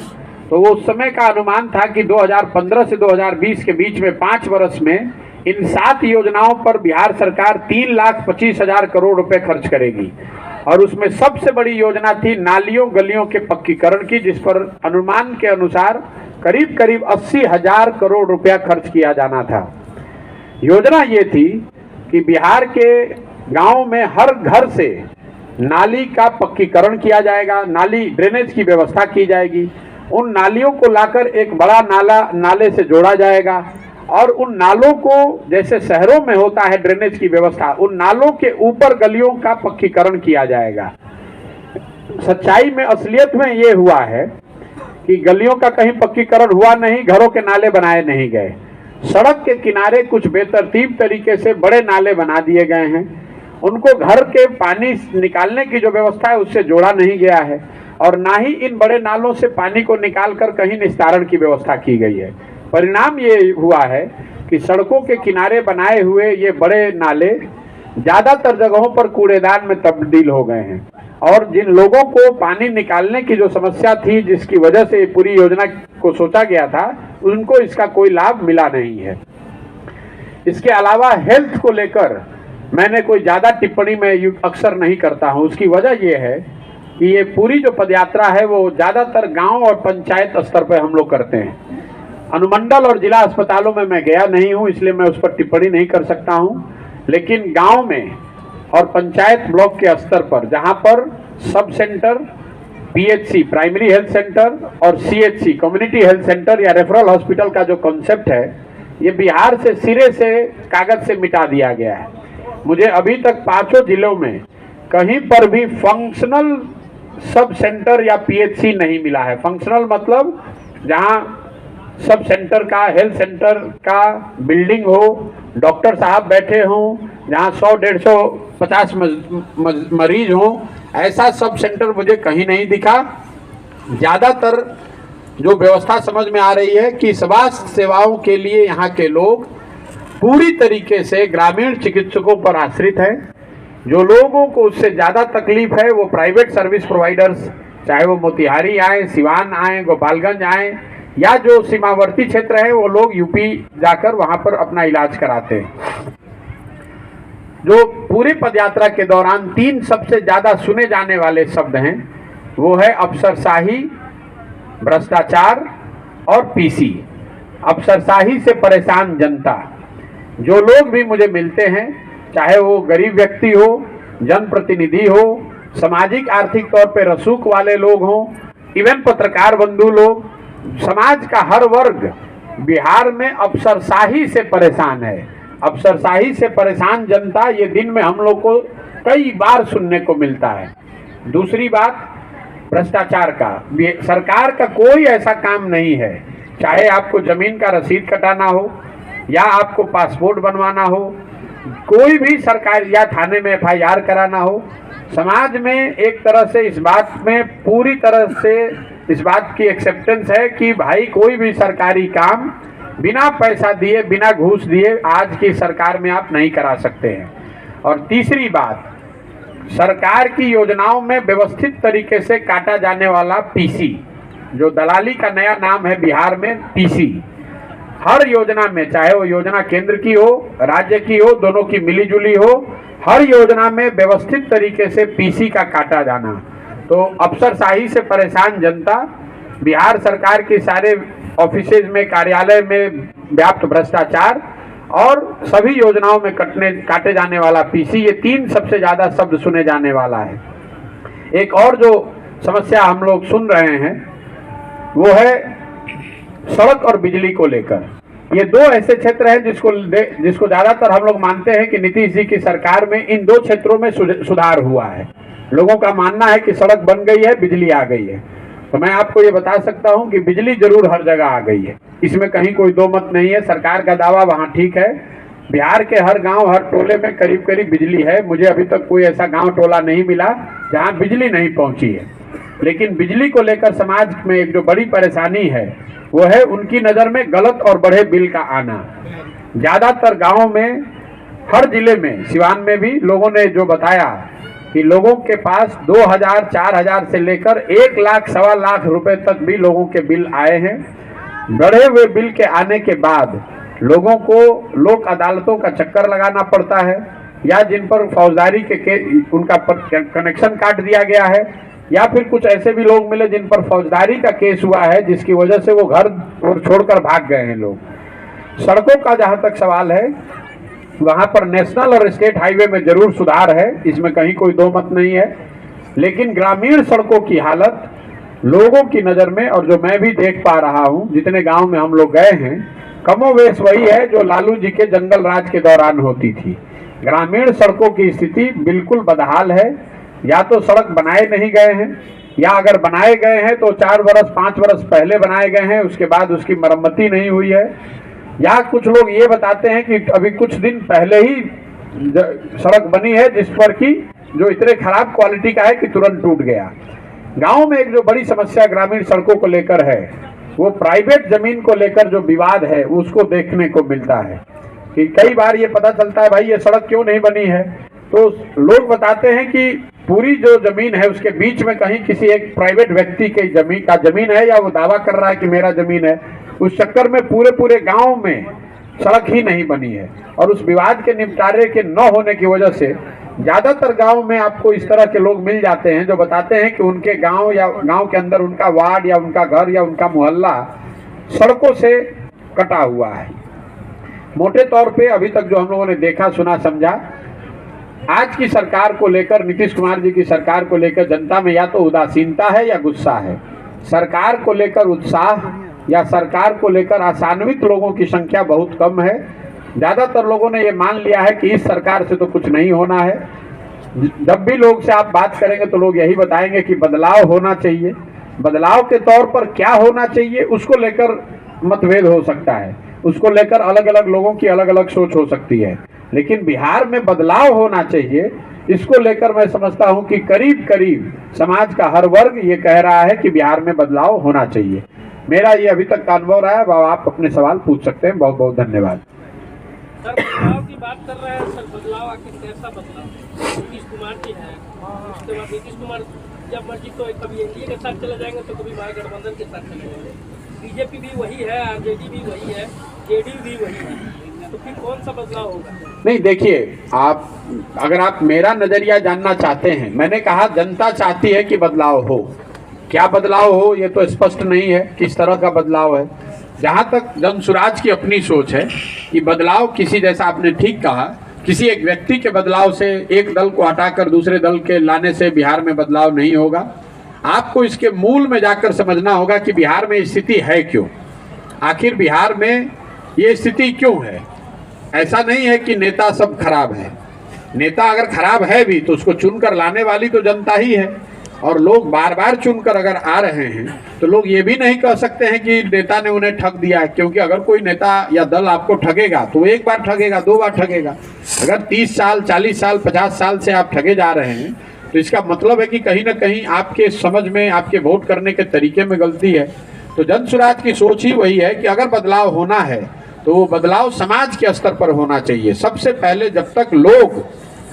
तो वो उस समय का अनुमान था कि 2015 से 2020 के बीच में 5 वर्ष में इन 7 योजनाओं पर बिहार सरकार 3,25,000 करोड़ रुपए खर्च करेगी। और उसमें सबसे बड़ी योजना थी नालियों गलियों के पक्कीकरण की, जिस पर अनुमान के अनुसार करीब करीब 80,000 करोड़ रुपया खर्च किया जाना था। योजना ये थी कि बिहार के गांव में हर घर से नाली का पक्कीकरण किया जाएगा, नाली ड्रेनेज की व्यवस्था की जाएगी। उन नालियों को लाकर एक बड़ा नाले से जोड़ा जाएगा और उन नालों को, जैसे शहरों में होता है ड्रेनेज की व्यवस्था, उन नालों के ऊपर गलियों का पक्कीकरण किया जाएगा। सच्चाई में, असलियत में ये हुआ है कि गलियों का कहीं पक्कीकरण हुआ नहीं, घरों के नाले बनाए नहीं गए। सड़क के किनारे कुछ बेतरतीब तरीके से बड़े नाले बना दिए गए हैं। उनको घर के पानी निकालने की जो व्यवस्था है उससे जोड़ा नहीं गया है और ना ही इन बड़े नालों से पानी को निकालकर कहीं निस्तारण की व्यवस्था की गई है। परिणाम ये हुआ है कि सड़कों के किनारे बनाए हुए ये बड़े नाले ज्यादातर जगहों पर कूड़ेदान में तब्दील हो गए हैं और जिन लोगों को पानी निकालने की जो समस्या थी, जिसकी वजह से पूरी योजना को सोचा गया था, उनको इसका कोई लाभ मिला नहीं है। इसके अलावा हेल्थ को लेकर मैंने कोई ज्यादा टिप्पणी में अक्सर नहीं करता हूं। उसकी वजह यह है कि ये पूरी जो पदयात्रा है वो ज्यादातर गांव और पंचायत स्तर पर हम लोग करते हैं। अनुमंडल और जिला अस्पतालों में मैं गया नहीं हूं, इसलिए मैं उस पर टिप्पणी नहीं कर सकता हूं। लेकिन गांव में और पंचायत ब्लॉक के स्तर पर, जहां पर sub centre, PHC primary health centre और सीएचसी कम्युनिटी हेल्थ सेंटर या रेफरल हॉस्पिटल का जो कॉन्सेप्ट है, ये बिहार से सिरे से कागज से मिटा दिया गया है। मुझे अभी तक 5 जिलों में कहीं पर भी फंक्शनल सब सेंटर या पीएचसी नहीं मिला है। फंक्शनल मतलब जहां सब सेंटर का, हेल्थ सेंटर का बिल्डिंग हो, डॉक्टर साहब बैठे हों, जहां 100, 150, 50 मरीज हों, ऐसा सब सेंटर मुझे कहीं नहीं दिखा। ज़्यादातर जो व्यवस्था समझ में आ रही है कि स्वास्थ्य सेवाओं के लिए यहाँ के लोग पूरी तरीके से ग्रामीण चिकित्सकों पर आश्रित हैं। जो लोगों को उससे ज़्यादा तकलीफ है वो प्राइवेट सर्विस प्रोवाइडर्स, चाहे वो मोतिहारी आए, सिवान आए, गोपालगंज आए, या जो सीमावर्ती क्षेत्र है वो लोग यूपी जाकर वहाँ पर अपना इलाज कराते हैं। जो पूरी पदयात्रा के दौरान 3 सबसे ज़्यादा सुने जाने वाले शब्द हैं वो है अफसरशाही, भ्रष्टाचार और पीसी। अफसरशाही से परेशान जनता, जो लोग भी मुझे मिलते हैं, चाहे वो गरीब व्यक्ति हो, जनप्रतिनिधि हो, सामाजिक आर्थिक तौर पे रसूख वाले लोग हों, इवन पत्रकार बंधु लोग, समाज का हर वर्ग बिहार में अफसरशाही से परेशान है। अफसरशाही से परेशान जनता, ये दिन में हम लोग को कई बार सुनने को मिलता है। दूसरी बात भ्रष्टाचार का, सरकार का कोई ऐसा काम नहीं है, चाहे आपको जमीन का रसीद कटाना हो या आपको पासपोर्ट बनवाना हो, कोई भी सरकार या थाने में FIR कराना हो, समाज में एक तरह से इस बात में पूरी तरह से इस बात की एक्सेप्टेंस है कि भाई कोई भी सरकारी काम बिना पैसा दिए, बिना घूस दिए आज की सरकार में आप नहीं करा सकते हैं। और तीसरी बात, सरकार की योजनाओं में व्यवस्थित तरीके से काटा जाने वाला पीसी, जो दलाली का नया नाम है बिहार में, पीसी, हर योजना में, चाहे वो योजना केंद्र की हो, राज्य की हो, दोनों की मिलीजुली हो, हर योजना में व्यवस्थित तरीके से पीसी का काटा जाना। तो अफसरशाही से परेशान जनता, बिहार सरकार के सारे ऑफिसेज में, कार्यालय में व्याप्त भ्रष्टाचार और सभी योजनाओं में काटे जाने वाला पीसी, ये 3 सबसे ज्यादा शब्द सुने जाने वाला है। एक और जो समस्या हम लोग सुन रहे हैं वो है सड़क और बिजली को लेकर। ये 2 ऐसे क्षेत्र हैं जिसको ज्यादातर हम लोग मानते हैं कि नीतीश जी की सरकार में इन 2 क्षेत्रों में सुधार हुआ है। लोगों का मानना है कि सड़क बन गई है, बिजली आ गई है। तो मैं आपको ये बता सकता हूं कि बिजली जरूर हर जगह आ गई है, इसमें कहीं कोई दो मत नहीं है। सरकार का दावा वहां ठीक है, बिहार के हर गांव, हर टोले में करीब करीब बिजली है। मुझे अभी तक कोई ऐसा गांव टोला नहीं मिला जहां बिजली नहीं पहुंची है। लेकिन बिजली को लेकर समाज में एक जो बड़ी परेशानी है वो है उनकी नज़र में गलत और बढ़े बिल का आना। ज़्यादातर गाँवों में, हर जिले में, सिवान में भी लोगों ने जो बताया कि लोगों के पास 2000, 4000 से लेकर 1 लाख, सवा लाख रुपए तक भी लोगों के बिल आए हैं। बढ़े हुए बिल के आने के बाद लोगों को लोक अदालतों का चक्कर लगाना पड़ता है, या जिन पर फौजदारी के उनका कनेक्शन काट दिया गया है, या फिर कुछ ऐसे भी लोग मिले जिन पर फौजदारी का केस हुआ है जिसकी वजह से वो घर छोड़कर भाग गए हैं लोग। सड़कों का जहां तक सवाल है, वहां पर नेशनल और स्टेट हाईवे में जरूर सुधार है, इसमें कहीं कोई दो मत नहीं है। लेकिन ग्रामीण सड़कों की हालत लोगों की नज़र में, और जो मैं भी देख पा रहा हूं, जितने गांव में हम लोग गए हैं, कमोवेश वही है जो लालू जी के जंगल राज के दौरान होती थी। ग्रामीण सड़कों की स्थिति बिल्कुल बदहाल है। या तो सड़क बनाए नहीं गए हैं, या अगर बनाए गए हैं तो 4 बरस 5 बरस पहले बनाए गए हैं, उसके बाद उसकी मरम्मती नहीं हुई है। या कुछ लोग ये बताते हैं कि अभी कुछ दिन पहले ही सड़क बनी है जिस पर कि जो इतने खराब क्वालिटी का है कि तुरंत टूट गया। गांव में एक जो बड़ी समस्या ग्रामीण सड़कों को लेकर है वो प्राइवेट जमीन को लेकर जो विवाद है उसको देखने को मिलता है कि कई बार ये पता चलता है भाई ये सड़क क्यों नहीं बनी है, तो लोग बताते हैं कि पूरी जो जमीन है उसके बीच में कहीं किसी एक प्राइवेट व्यक्ति की जमीन है, या वो दावा कर रहा है कि मेरा जमीन है। उस चक्कर में पूरे गांव में सड़क ही नहीं बनी है, और उस विवाद के निपटारे के न होने की वजह से ज्यादातर गांव में आपको इस तरह के लोग मिल जाते हैं जो बताते हैं कि उनके गांव या गांव के अंदर उनका वार्ड या उनका घर या उनका मोहल्ला सड़कों से कटा हुआ है। मोटे तौर पे अभी तक जो हम लोगों ने देखा, सुना, समझा, आज की सरकार को लेकर, नीतीश कुमार जी की सरकार को लेकर जनता में या तो उदासीनता है या गुस्सा है। सरकार को लेकर उत्साह या सरकार को लेकर आशान्वित लोगों की संख्या बहुत कम है। ज़्यादातर लोगों ने ये मान लिया है कि इस सरकार से तो कुछ नहीं होना है। जब भी लोग से आप बात करेंगे तो लोग यही बताएंगे कि बदलाव होना चाहिए। बदलाव के तौर पर क्या होना चाहिए उसको लेकर मतभेद हो सकता है, उसको लेकर अलग अलग लोगों की अलग अलग सोच हो सकती है, लेकिन बिहार में बदलाव होना चाहिए इसको लेकर मैं समझता हूं कि करीब करीब समाज का हर वर्ग ये कह रहा है कि बिहार में बदलाव होना चाहिए। मेरा ये अभी तक का अनुभव रहा है। अब आप अपने सवाल पूछ सकते हैं। बहुत बहुत धन्यवाद। सर बदलाव की बात कर रहे हैं सर, बदलाव आखिर कैसा बदलाव? नीतीश कुमार जी हैं, उसके बाद नीतीश कुमार जब मर्जी तो कभी एनडीए के साथ चले जाएंगे तो कभी महागठबंधन के साथ चले जाएंगे। बीजेपी भी वही है, आरजेडी भी वही है, जेडीयू भी वही है, तो फिर कौन सा बदलाव होगा? नहीं देखिए, अगर आप मेरा नजरिया जानना चाहते हैं, मैंने कहा जनता चाहती है कि बदलाव हो। क्या बदलाव हो ये तो स्पष्ट नहीं है, किस तरह का बदलाव है। जहां तक जनसुराज की अपनी सोच है कि बदलाव किसी, जैसा आपने ठीक कहा, किसी एक व्यक्ति के बदलाव से, एक दल को हटाकर दूसरे दल के लाने से बिहार में बदलाव नहीं होगा। आपको इसके मूल में जाकर समझना होगा कि बिहार में स्थिति है क्यों, आखिर बिहार में ये स्थिति क्यों है। ऐसा नहीं है कि नेता सब खराब है। नेता अगर खराब है भी तो उसको चुनकर लाने वाली तो जनता ही है, और लोग बार बार चुनकर अगर आ रहे हैं तो लोग ये भी नहीं कह सकते हैं कि नेता ने उन्हें ठग दिया है, क्योंकि अगर कोई नेता या दल आपको ठगेगा तो एक बार ठगेगा, 2 बार ठगेगा। अगर 30 साल, 40 साल, 50 साल से आप ठगे जा रहे हैं तो इसका मतलब है कि कहीं ना कहीं आपके समझ में, आपके वोट करने के तरीके में गलती है। तो जनसुराज की सोच ही वही है कि अगर बदलाव होना है तो वो बदलाव समाज के स्तर पर होना चाहिए। सबसे पहले जब तक लोग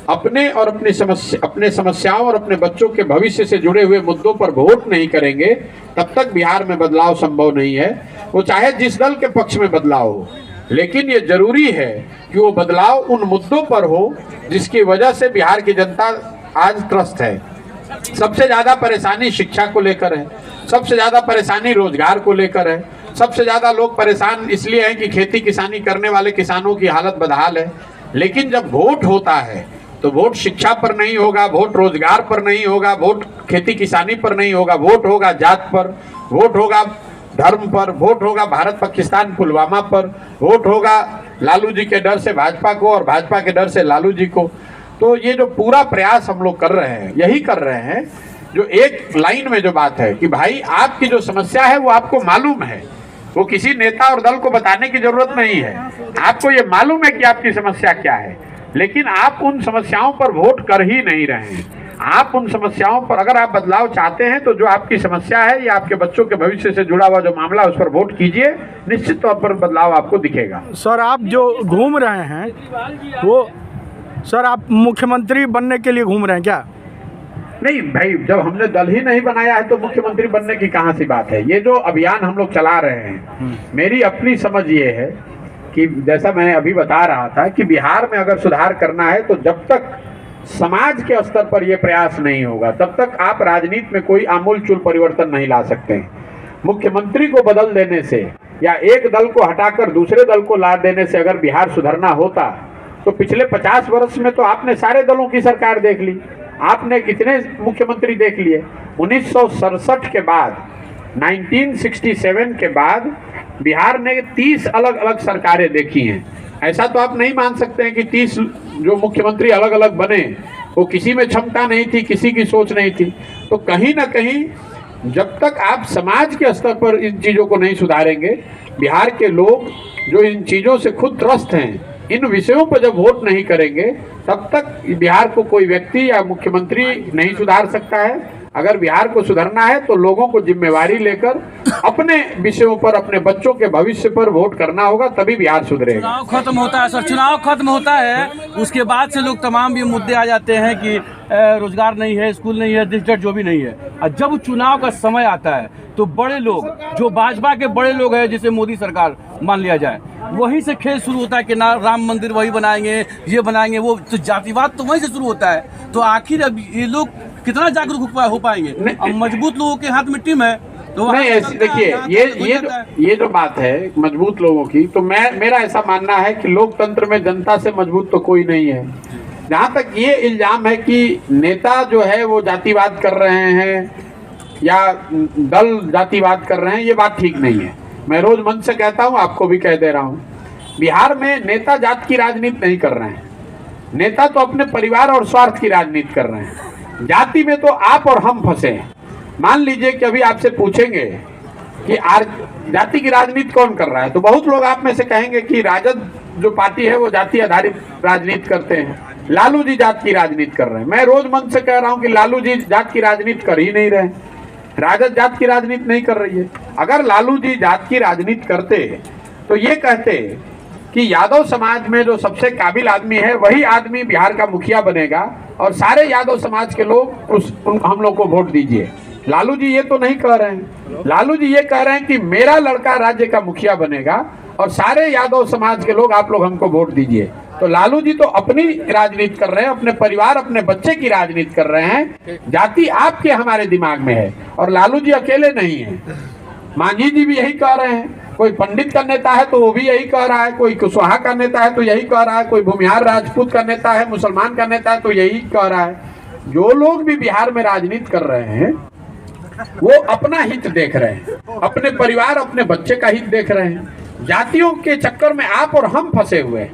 अपने और अपने समस्याओं और अपने बच्चों के भविष्य से जुड़े हुए मुद्दों पर वोट नहीं करेंगे, तब तक बिहार में बदलाव संभव नहीं है। वो चाहे जिस दल के पक्ष में बदलाव हो, लेकिन ये जरूरी है कि वो बदलाव उन मुद्दों पर हो जिसकी वजह से बिहार की जनता आज त्रस्त है। सबसे ज्यादा परेशानी शिक्षा को लेकर है, सबसे ज्यादा परेशानी रोजगार को लेकर है, सबसे ज्यादा लोग परेशान इसलिए हैं कि खेती किसानी करने वाले किसानों की हालत बदहाल है। लेकिन जब वोट होता है तो वोट शिक्षा पर नहीं होगा, वोट रोजगार पर नहीं होगा, वोट खेती किसानी पर नहीं होगा, वोट होगा जात पर, वोट होगा धर्म पर, वोट होगा भारत पाकिस्तान पुलवामा पर, वोट होगा लालू जी के डर से भाजपा को और भाजपा के डर से लालू जी को। तो ये जो पूरा प्रयास हम लोग कर रहे हैं, यही कर रहे हैं जो एक लाइन में जो बात है कि भाई आपकी जो समस्या है वो आपको मालूम है, वो किसी नेता और दल को बताने की जरूरत नहीं है। आपको ये मालूम है कि आपकी समस्या क्या है, लेकिन आप उन समस्याओं पर वोट कर ही नहीं रहे हैं। आप उन समस्याओं पर, अगर आप बदलाव चाहते हैं तो जो आपकी समस्या है या आपके बच्चों के भविष्य से जुड़ा हुआ जो मामला है उस पर वोट कीजिए, निश्चित तौर पर बदलाव आपको दिखेगा। सर आप जो घूम रहे हैं वो, सर आप मुख्यमंत्री बनने के लिए घूम रहे हैं क्या? नहीं भाई, जब हमने दल ही नहीं बनाया है तो मुख्यमंत्री बनने की कहाँ सी बात है। ये जो अभियान हम लोग चला रहे हैं, मेरी अपनी समझ ये है कि जैसा मैं अभी बता रहा था कि बिहार में अगर सुधार करना है तो जब तक समाज के स्तर पर यह प्रयास नहीं होगा तब तक आप राजनीति में कोई आमूलचूल परिवर्तन नहीं ला सकते हैं। मुख्यमंत्री को बदल देने से या एक दल को हटाकर दूसरे दल को ला देने से अगर बिहार सुधरना होता तो पिछले 50 वर्ष में तो आपने सारे दलों की सरकार देख ली, आपने कितने मुख्यमंत्री देख लिए। 1967 के बाद, 1967 के बाद बिहार ने 30 अलग अलग सरकारें देखी हैं। ऐसा तो आप नहीं मान सकते हैं कि 30 जो मुख्यमंत्री अलग अलग बने वो किसी में क्षमता नहीं थी, किसी की सोच नहीं थी। तो कहीं ना कहीं जब तक आप समाज के स्तर पर इन चीज़ों को नहीं सुधारेंगे, बिहार के लोग जो इन चीज़ों से खुद त्रस्त हैं, इन विषयों पर जब वोट नहीं करेंगे तब तक बिहार को कोई व्यक्ति या मुख्यमंत्री नहीं सुधार सकता है। अगर बिहार को सुधरना है तो लोगों को जिम्मेवारी लेकर अपने विषयों पर, अपने बच्चों के भविष्य पर वोट करना होगा, तभी बिहार सुधरेगा। चुनाव खत्म होता है सर, चुनाव खत्म होता है, उसके बाद से लोग तमाम ये मुद्दे आ जाते हैं कि रोजगार नहीं है, स्कूल नहीं है, दिस जो भी नहीं है। और जब चुनाव का समय आता है तो बड़े लोग, जो भाजपा के बड़े लोग हैं, जिसे मोदी सरकार मान लिया जाए, वहीं से खेल शुरू होता है कि ना राम मंदिर वही बनाएंगे, ये बनाएंगे, वो तो जातिवाद तो वहीं से शुरू होता है। तो आखिर अब ये लोग कितना जागरूक हो पाएंगे? अब मजबूत लोगों के हाथ में टीम है तो नहीं। देखिए, ये जो बात है मजबूत लोगों की, तो मेरा ऐसा मानना है कि लोकतंत्र में जनता से मजबूत तो कोई नहीं है। जहाँ तक ये इल्जाम है कि नेता जो है वो जातिवाद कर रहे हैं या दल जातिवाद कर रहे हैं, ये बात ठीक नहीं है। मैं रोज मन से कहता हूँ, आपको भी कह दे रहा हूँ, बिहार में नेता जात की राजनीति नहीं कर रहे हैं। नेता तो अपने परिवार और स्वार्थ की राजनीति कर रहे हैं। जाति में तो आप और हम फंसे हैं। मान लीजिए कि अभी आपसे पूछेंगे कि जाति की राजनीति कौन कर रहा है, तो बहुत लोग आप में से कहेंगे कि राजद जो पार्टी है वो जाति आधारित राजनीति करते हैं। लालू जी जात की राजनीति कर रहे हैं। मैं रोज मन से कह रहा हूं कि लालू जी जात की राजनीति कर ही नहीं रहे, राजद जात की राजनीति नहीं कर रही है। अगर लालू जी जात की राजनीति करते तो ये कहते कि यादव समाज में जो सबसे काबिल आदमी है वही आदमी बिहार का मुखिया बनेगा और सारे यादव समाज के लोग हम लोग को वोट दीजिए। लालू जी ये तो नहीं कह रहे हैं। लालू जी ये कह रहे हैं कि मेरा लड़का राज्य का मुखिया बनेगा और सारे यादव समाज के लोग आप लोग हमको वोट दीजिए। तो लालू जी तो अपनी राजनीति कर रहे हैं, अपने परिवार अपने बच्चे की राजनीति कर रहे हैं। जाति आपके हमारे दिमाग में है और लालू जी अकेले नहीं है। मांझी जी भी यही कह रहे हैं। कोई पंडित का नेता है तो वो भी यही कह रहा है, कोई कुशवाहा का नेता है तो यही कह रहा है, कोई भूमिहार राजपूत का नेता है, मुसलमान का नेता है तो यही कह रहा है। जो लोग भी बिहार में राजनीति कर रहे हैं वो अपना हित देख रहे हैं, अपने परिवार अपने बच्चे का हित देख रहे हैं। जातियों के चक्कर में आप और हम फंसे हुए हैं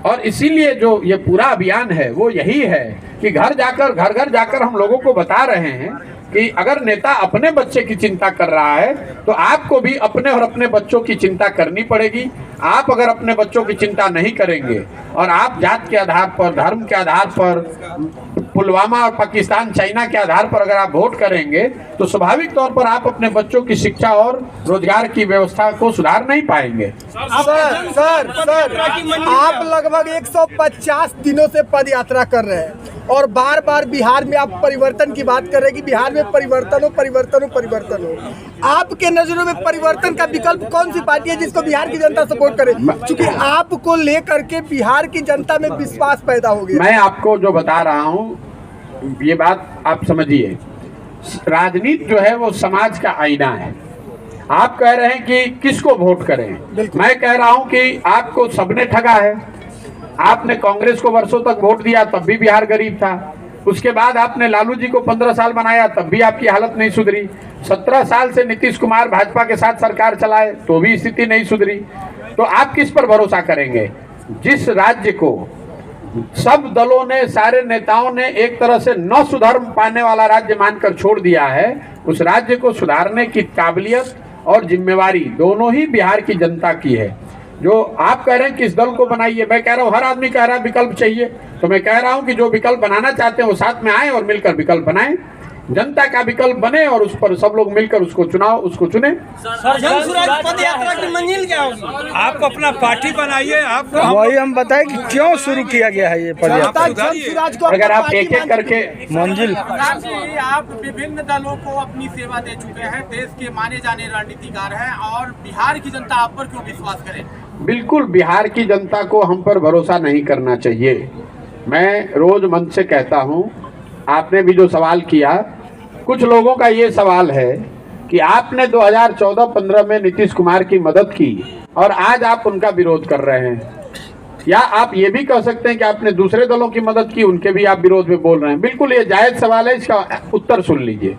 और इसीलिए जो ये पूरा अभियान है वो यही है कि घर घर जाकर हम लोगों को बता रहे हैं कि अगर नेता अपने बच्चे की चिंता कर रहा है तो आपको भी अपने और अपने बच्चों की चिंता करनी पड़ेगी। आप अगर अपने बच्चों की चिंता नहीं करेंगे और आप जात के आधार पर, धर्म के आधार पर, पुलवामा और पाकिस्तान चाइना के आधार पर अगर आप वोट करेंगे तो स्वाभाविक तौर पर आप अपने बच्चों की शिक्षा और रोजगार की व्यवस्था को सुधार नहीं पाएंगे। सर आप लगभग 150 दिनों से पद यात्रा कर रहे हैं और बार बार बिहार में आप परिवर्तन की बात कर रहे हैं कि बिहार में परिवर्तन हो। आपके नजरों में परिवर्तन का विकल्प कौन सी पार्टी है जिसको बिहार की जनता सपोर्ट करे? क्योंकि आपको लेकर के बिहार की जनता में विश्वास पैदा हो गया। मैं आपको जो बता रहा हूं ये बात आप समझिए। राजनीति जो है वो समाज का आईना है। आप कह रहे हैं कि किसको वोट करें, मैं कह रहा हूं कि आपको सबने ठगा है। आपने कांग्रेस को वर्षों तक वोट दिया तब भी बिहार गरीब था। उसके बाद आपने लालू जी को 15 साल बनाया तब भी आपकी हालत नहीं सुधरी। 17 साल से नीतीश कुमार भाजपा के साथ सरकार चलाए तो भी स्थिति नहीं सुधरी। तो आप किस पर भरोसा करेंगे? जिस राज्य को सब दलों ने, सारे नेताओं ने एक तरह से न सुधर पाने वाला राज्य मानकर छोड़ दिया है, उस राज्य को सुधारने की काबिलियत और जिम्मेवारी दोनों ही बिहार की जनता की है। जो आप कह रहे हैं किस दल को बनाइए, मैं कह रहा हूँ हर आदमी कह रहा है विकल्प चाहिए, तो मैं कह रहा हूँ कि जो विकल्प बनाना चाहते हैं वो साथ में आए और मिलकर विकल्प बनाएं। जनता का विकल्प बने और उस पर सब लोग मिलकर उसको उसको चुने। पद यात्रा की मंजिल क्या होगी? आप अपना पार्टी बनाइए। आप वही हम बताएं कि क्यों शुरू किया गया है ये पद यात्रा। अगर आप एक एक करके मंजिल, आप विभिन्न दलों को अपनी सेवा दे चुके हैं, देश के माने जाने रणनीतिकार हैं और बिहार की जनता आप पर क्यों विश्वास करे? बिल्कुल बिहार की जनता को हम पर भरोसा नहीं करना चाहिए। मैं रोज मन से कहता हूं, आपने भी जो सवाल किया, कुछ लोगों का ये सवाल है कि आपने 2014-15 में नीतीश कुमार की मदद की और आज आप उनका विरोध कर रहे हैं। या आप ये भी कह सकते हैं कि आपने दूसरे दलों की मदद की, उनके भी आप विरोध में बोल रहे हैं। बिल्कुल ये जायज सवाल है, इसका उत्तर सुन लीजिए।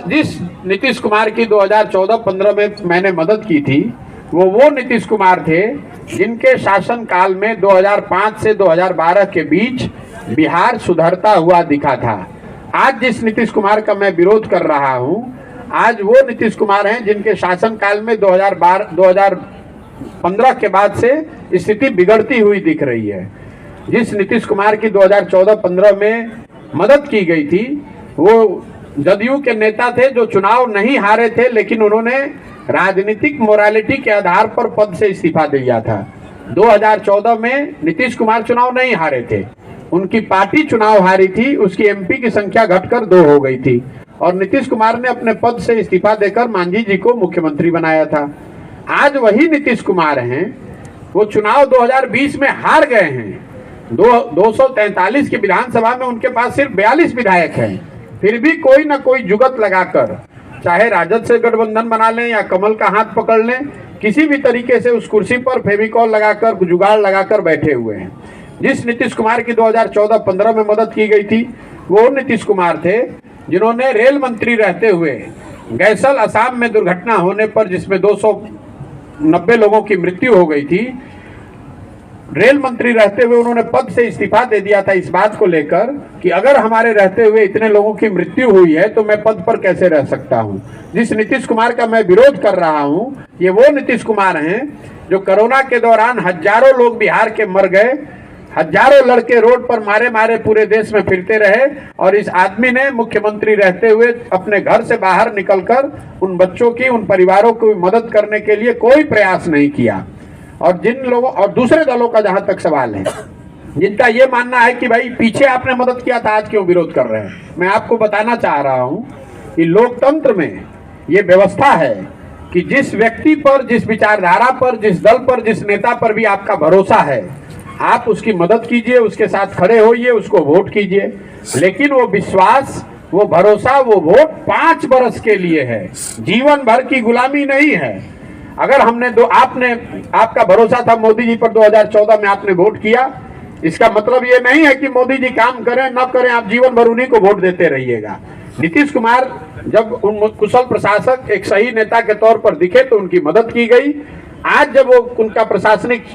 जिस नीतीश कुमार की 2014-15 में मैंने मदद की थी वो नीतीश कुमार थे जिनके शासन काल में 2005 से 2012 के बीच बिहार सुधरता हुआ दिखा था। आज जिस नीतीश कुमार का मैं विरोध कर रहा हूं, आज वो नीतीश कुमार हैं जिनके शासन काल में 2015 के बाद से स्थिति बिगड़ती हुई दिख रही है। जिस नीतीश कुमार की 2014-15 में मदद की गई थी वो जदयू के नेता थे जो चुनाव नहीं हारे थे, लेकिन उन्होंने राजनीतिक मोरालिटी के आधार पर पद से इस्तीफा दिया था। 2014 में नीतीश कुमार चुनाव नहीं हारे थे, उनकी पार्टी चुनाव हारी थी, उसकी एमपी की संख्या घटकर 2 हो गई थी और नीतीश कुमार ने अपने पद से इस्तीफा देकर मांझी जी को मुख्यमंत्री बनाया था। आज वही नीतीश कुमार हैं, वो चुनाव 2020 में हार गए हैं। 243 की विधानसभा में उनके पास सिर्फ 42 विधायक हैं, फिर भी कोई ना कोई जुगत लगाकर, चाहे राजद से गठबंधन बना लें या कमल का हाथ पकड़ लें, किसी भी तरीके से उस कुर्सी पर फेविकॉल लगाकर, जुगाड़ लगाकर बैठे हुए हैं। जिस नीतीश कुमार की 2014-15 में मदद की गई थी वो नीतीश कुमार थे जिन्होंने रेल मंत्री रहते हुए गैसल असम में दुर्घटना होने पर, जिसमें 290 लोगों की मृत्यु हो गई थी, रेल मंत्री रहते हुए उन्होंने पद से इस्तीफा दे दिया था इस बात को लेकर कि अगर हमारे रहते हुए इतने लोगों की मृत्यु हुई है तो मैं पद पर कैसे रह सकता हूं। जिस नीतीश कुमार का मैं विरोध कर रहा हूं, ये वो नीतीश कुमार हैं जो कोरोना के दौरान हजारों लोग बिहार के मर गए, हजारों लड़के रोड पर मारे मारे पूरे देश में फिरते रहे, और इस आदमी ने मुख्यमंत्री रहते हुए अपने घर से बाहर निकलकर उन बच्चों की, उन परिवारों की मदद करने के लिए कोई प्रयास नहीं किया। और जिन लोगों और दूसरे दलों का जहां तक सवाल है, जिनका ये मानना है कि भाई पीछे आपने मदद किया था, आज क्यों विरोध कर रहे हैं, मैं आपको बताना चाह रहा हूं कि लोकतंत्र में ये व्यवस्था है कि जिस व्यक्ति पर, जिस विचारधारा पर, जिस दल पर, जिस नेता पर भी आपका भरोसा है, आप उसकी मदद कीजिए, उसके साथ खड़े होइए, उसको वोट कीजिए। लेकिन वो विश्वास, वो भरोसा, वो वोट 5 बरस के लिए है, जीवन भर की गुलामी नहीं है। अगर आपका भरोसा था मोदी जी पर 2014 में, आपने वोट किया, इसका मतलब ये नहीं है कि मोदी जी काम करें न करें आप जीवन भर उन्हीं को वोट देते रहिएगा। नीतीश कुमार जब उन कुशल प्रशासक, एक सही नेता के तौर पर दिखे तो उनकी मदद की गई। आज जब वो उनका प्रशासनिक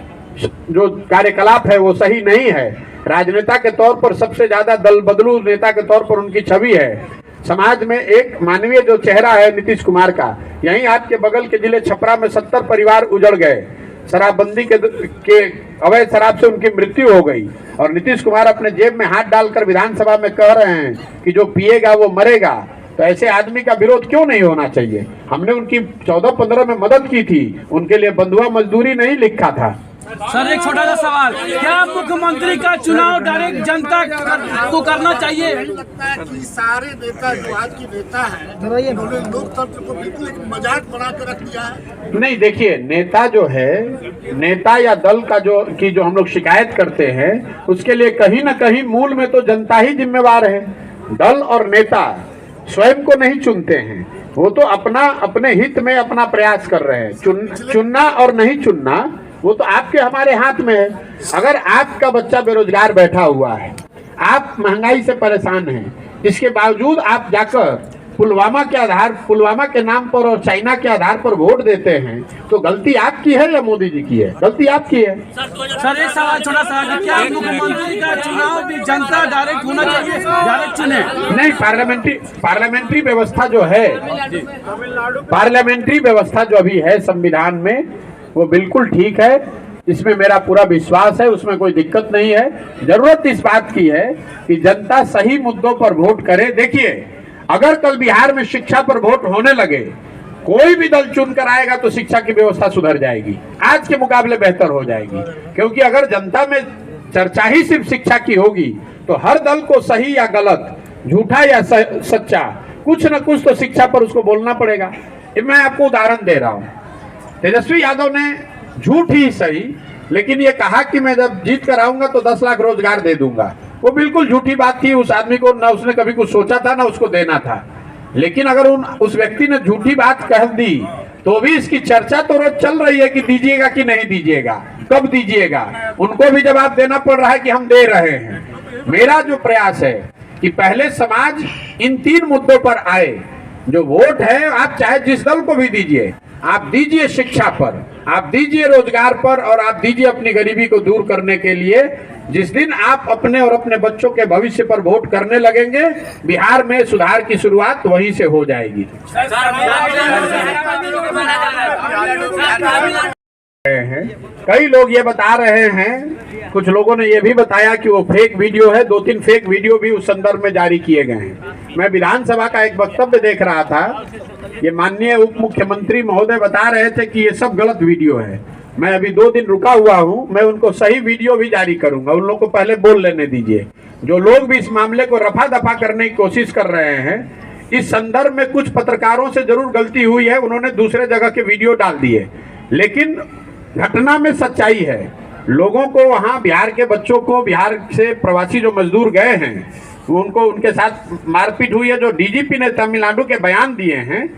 जो कार्यकलाप है वो सही नहीं है, राजनेता के तौर पर सबसे ज्यादा दल बदलू नेता के तौर पर उनकी छवि है, समाज में एक मानवीय जो चेहरा है नीतीश कुमार का, यहीं आपके बगल के जिले छपरा में 70 परिवार उजड़ गए, शराबबंदी के अवैध शराब से उनकी मृत्यु हो गई, और नीतीश कुमार अपने जेब में हाथ डालकर विधानसभा में कह रहे हैं कि जो पिएगा वो मरेगा। तो ऐसे आदमी का विरोध क्यों नहीं होना चाहिए। हमने उनकी 14-15 में मदद की थी, उनके लिए बंधुआ मजदूरी नहीं लिखा था। सर एक छोटा सा सवाल, क्या मुख्यमंत्री का चुनाव डायरेक्ट जनता को करना चाहिए? लगता है कि सारे नेता जो आज के नेता हैं, उन्होंने लोकतंत्र को बिल्कुल एक मजाक बना कर रख दिया है। नहीं, देखिए, नेता जो है, नेता या दल का जो हम लोग शिकायत करते हैं, उसके लिए कहीं ना कहीं मूल में तो जनता ही जिम्मेवार है। दल और नेता स्वयं को नहीं चुनते हैं, वो तो अपने हित में अपना प्रयास कर रहे हैं। चुनना और नहीं चुनना वो तो आपके हमारे हाथ में है। अगर आपका बच्चा बेरोजगार बैठा हुआ है, आप महंगाई से परेशान हैं, इसके बावजूद आप जाकर पुलवामा के नाम पर और चाइना के आधार पर वोट देते हैं, तो गलती आपकी है या मोदी जी की है? गलती आपकी है। सर एक सवाल छोटा सा, क्या मुख्यमंत्री का चुनाव भी जनता डायरेक्ट होना चाहिए, डायरेक्ट चुने? नहीं, पार्लियामेंट्री व्यवस्था जो है, पार्लियामेंट्री व्यवस्था जो अभी है संविधान में, वो बिल्कुल ठीक है, इसमें मेरा पूरा विश्वास है, उसमें कोई दिक्कत नहीं है। जरूरत इस बात की है कि जनता सही मुद्दों पर वोट करे। देखिए, अगर कल बिहार में शिक्षा पर वोट होने लगे, कोई भी दल चुनकर आएगा तो शिक्षा की व्यवस्था सुधर जाएगी, आज के मुकाबले बेहतर हो जाएगी। क्योंकि अगर जनता में चर्चा ही सिर्फ शिक्षा की होगी तो हर दल को सही या गलत, झूठा या सच्चा, कुछ न कुछ तो शिक्षा पर उसको बोलना पड़ेगा। मैं आपको उदाहरण दे रहा हूँ, तेजस्वी यादव ने झूठ ही सही, लेकिन ये कहा कि मैं जब जीत कर आऊंगा तो 10 लाख रोजगार दे दूंगा। वो बिल्कुल झूठी बात थी। उस आदमी को ना उसने कभी कुछ सोचा था ना उसको देना था। लेकिन अगर उस व्यक्ति ने झूठी बात कह दी तो भी इसकी चर्चा तो रोज चल रही है कि दीजिएगा कि नहीं दीजिएगा, कब दीजिएगा। उनको भी जवाब देना पड़ रहा है कि हम दे रहे हैं। मेरा जो प्रयास है कि पहले समाज इन 3 मुद्दों पर आए। जो वोट है, आप चाहे जिस दल को भी दीजिए, आप दीजिए शिक्षा पर, आप दीजिए रोजगार पर, और आप दीजिए अपनी गरीबी को दूर करने के लिए। जिस दिन आप अपने और अपने बच्चों के भविष्य पर वोट करने लगेंगे, बिहार में सुधार की शुरुआत वहीं से हो जाएगी। कई लोग ये बता रहे हैं, कुछ लोगों ने ये भी बताया कि वो फेक वीडियो है। 2-3 फेक वीडियो भी उस संदर्भ में जारी किए गए हैं। मैं विधानसभा का एक वक्तव्य देख रहा था, ये माननीय उप मुख्यमंत्री महोदय बता रहे थे कि ये सब गलत वीडियो है। मैं अभी 2 दिन रुका हुआ हूँ, मैं उनको सही वीडियो भी जारी करूंगा। उन लोगों को पहले बोल लेने दीजिए। जो लोग भी इस मामले को रफा दफा करने की कोशिश कर रहे हैं, इस संदर्भ में कुछ पत्रकारों से जरूर गलती हुई है, उन्होंने दूसरे जगह के वीडियो डाल दिए, लेकिन घटना में सच्चाई है। लोगों को वहां, बिहार के बच्चों को, बिहार से प्रवासी जो मजदूर गए हैं, उनको, उनके साथ मारपीट हुई है। जो डीजीपी ने तमिलनाडु के बयान दिए हैं,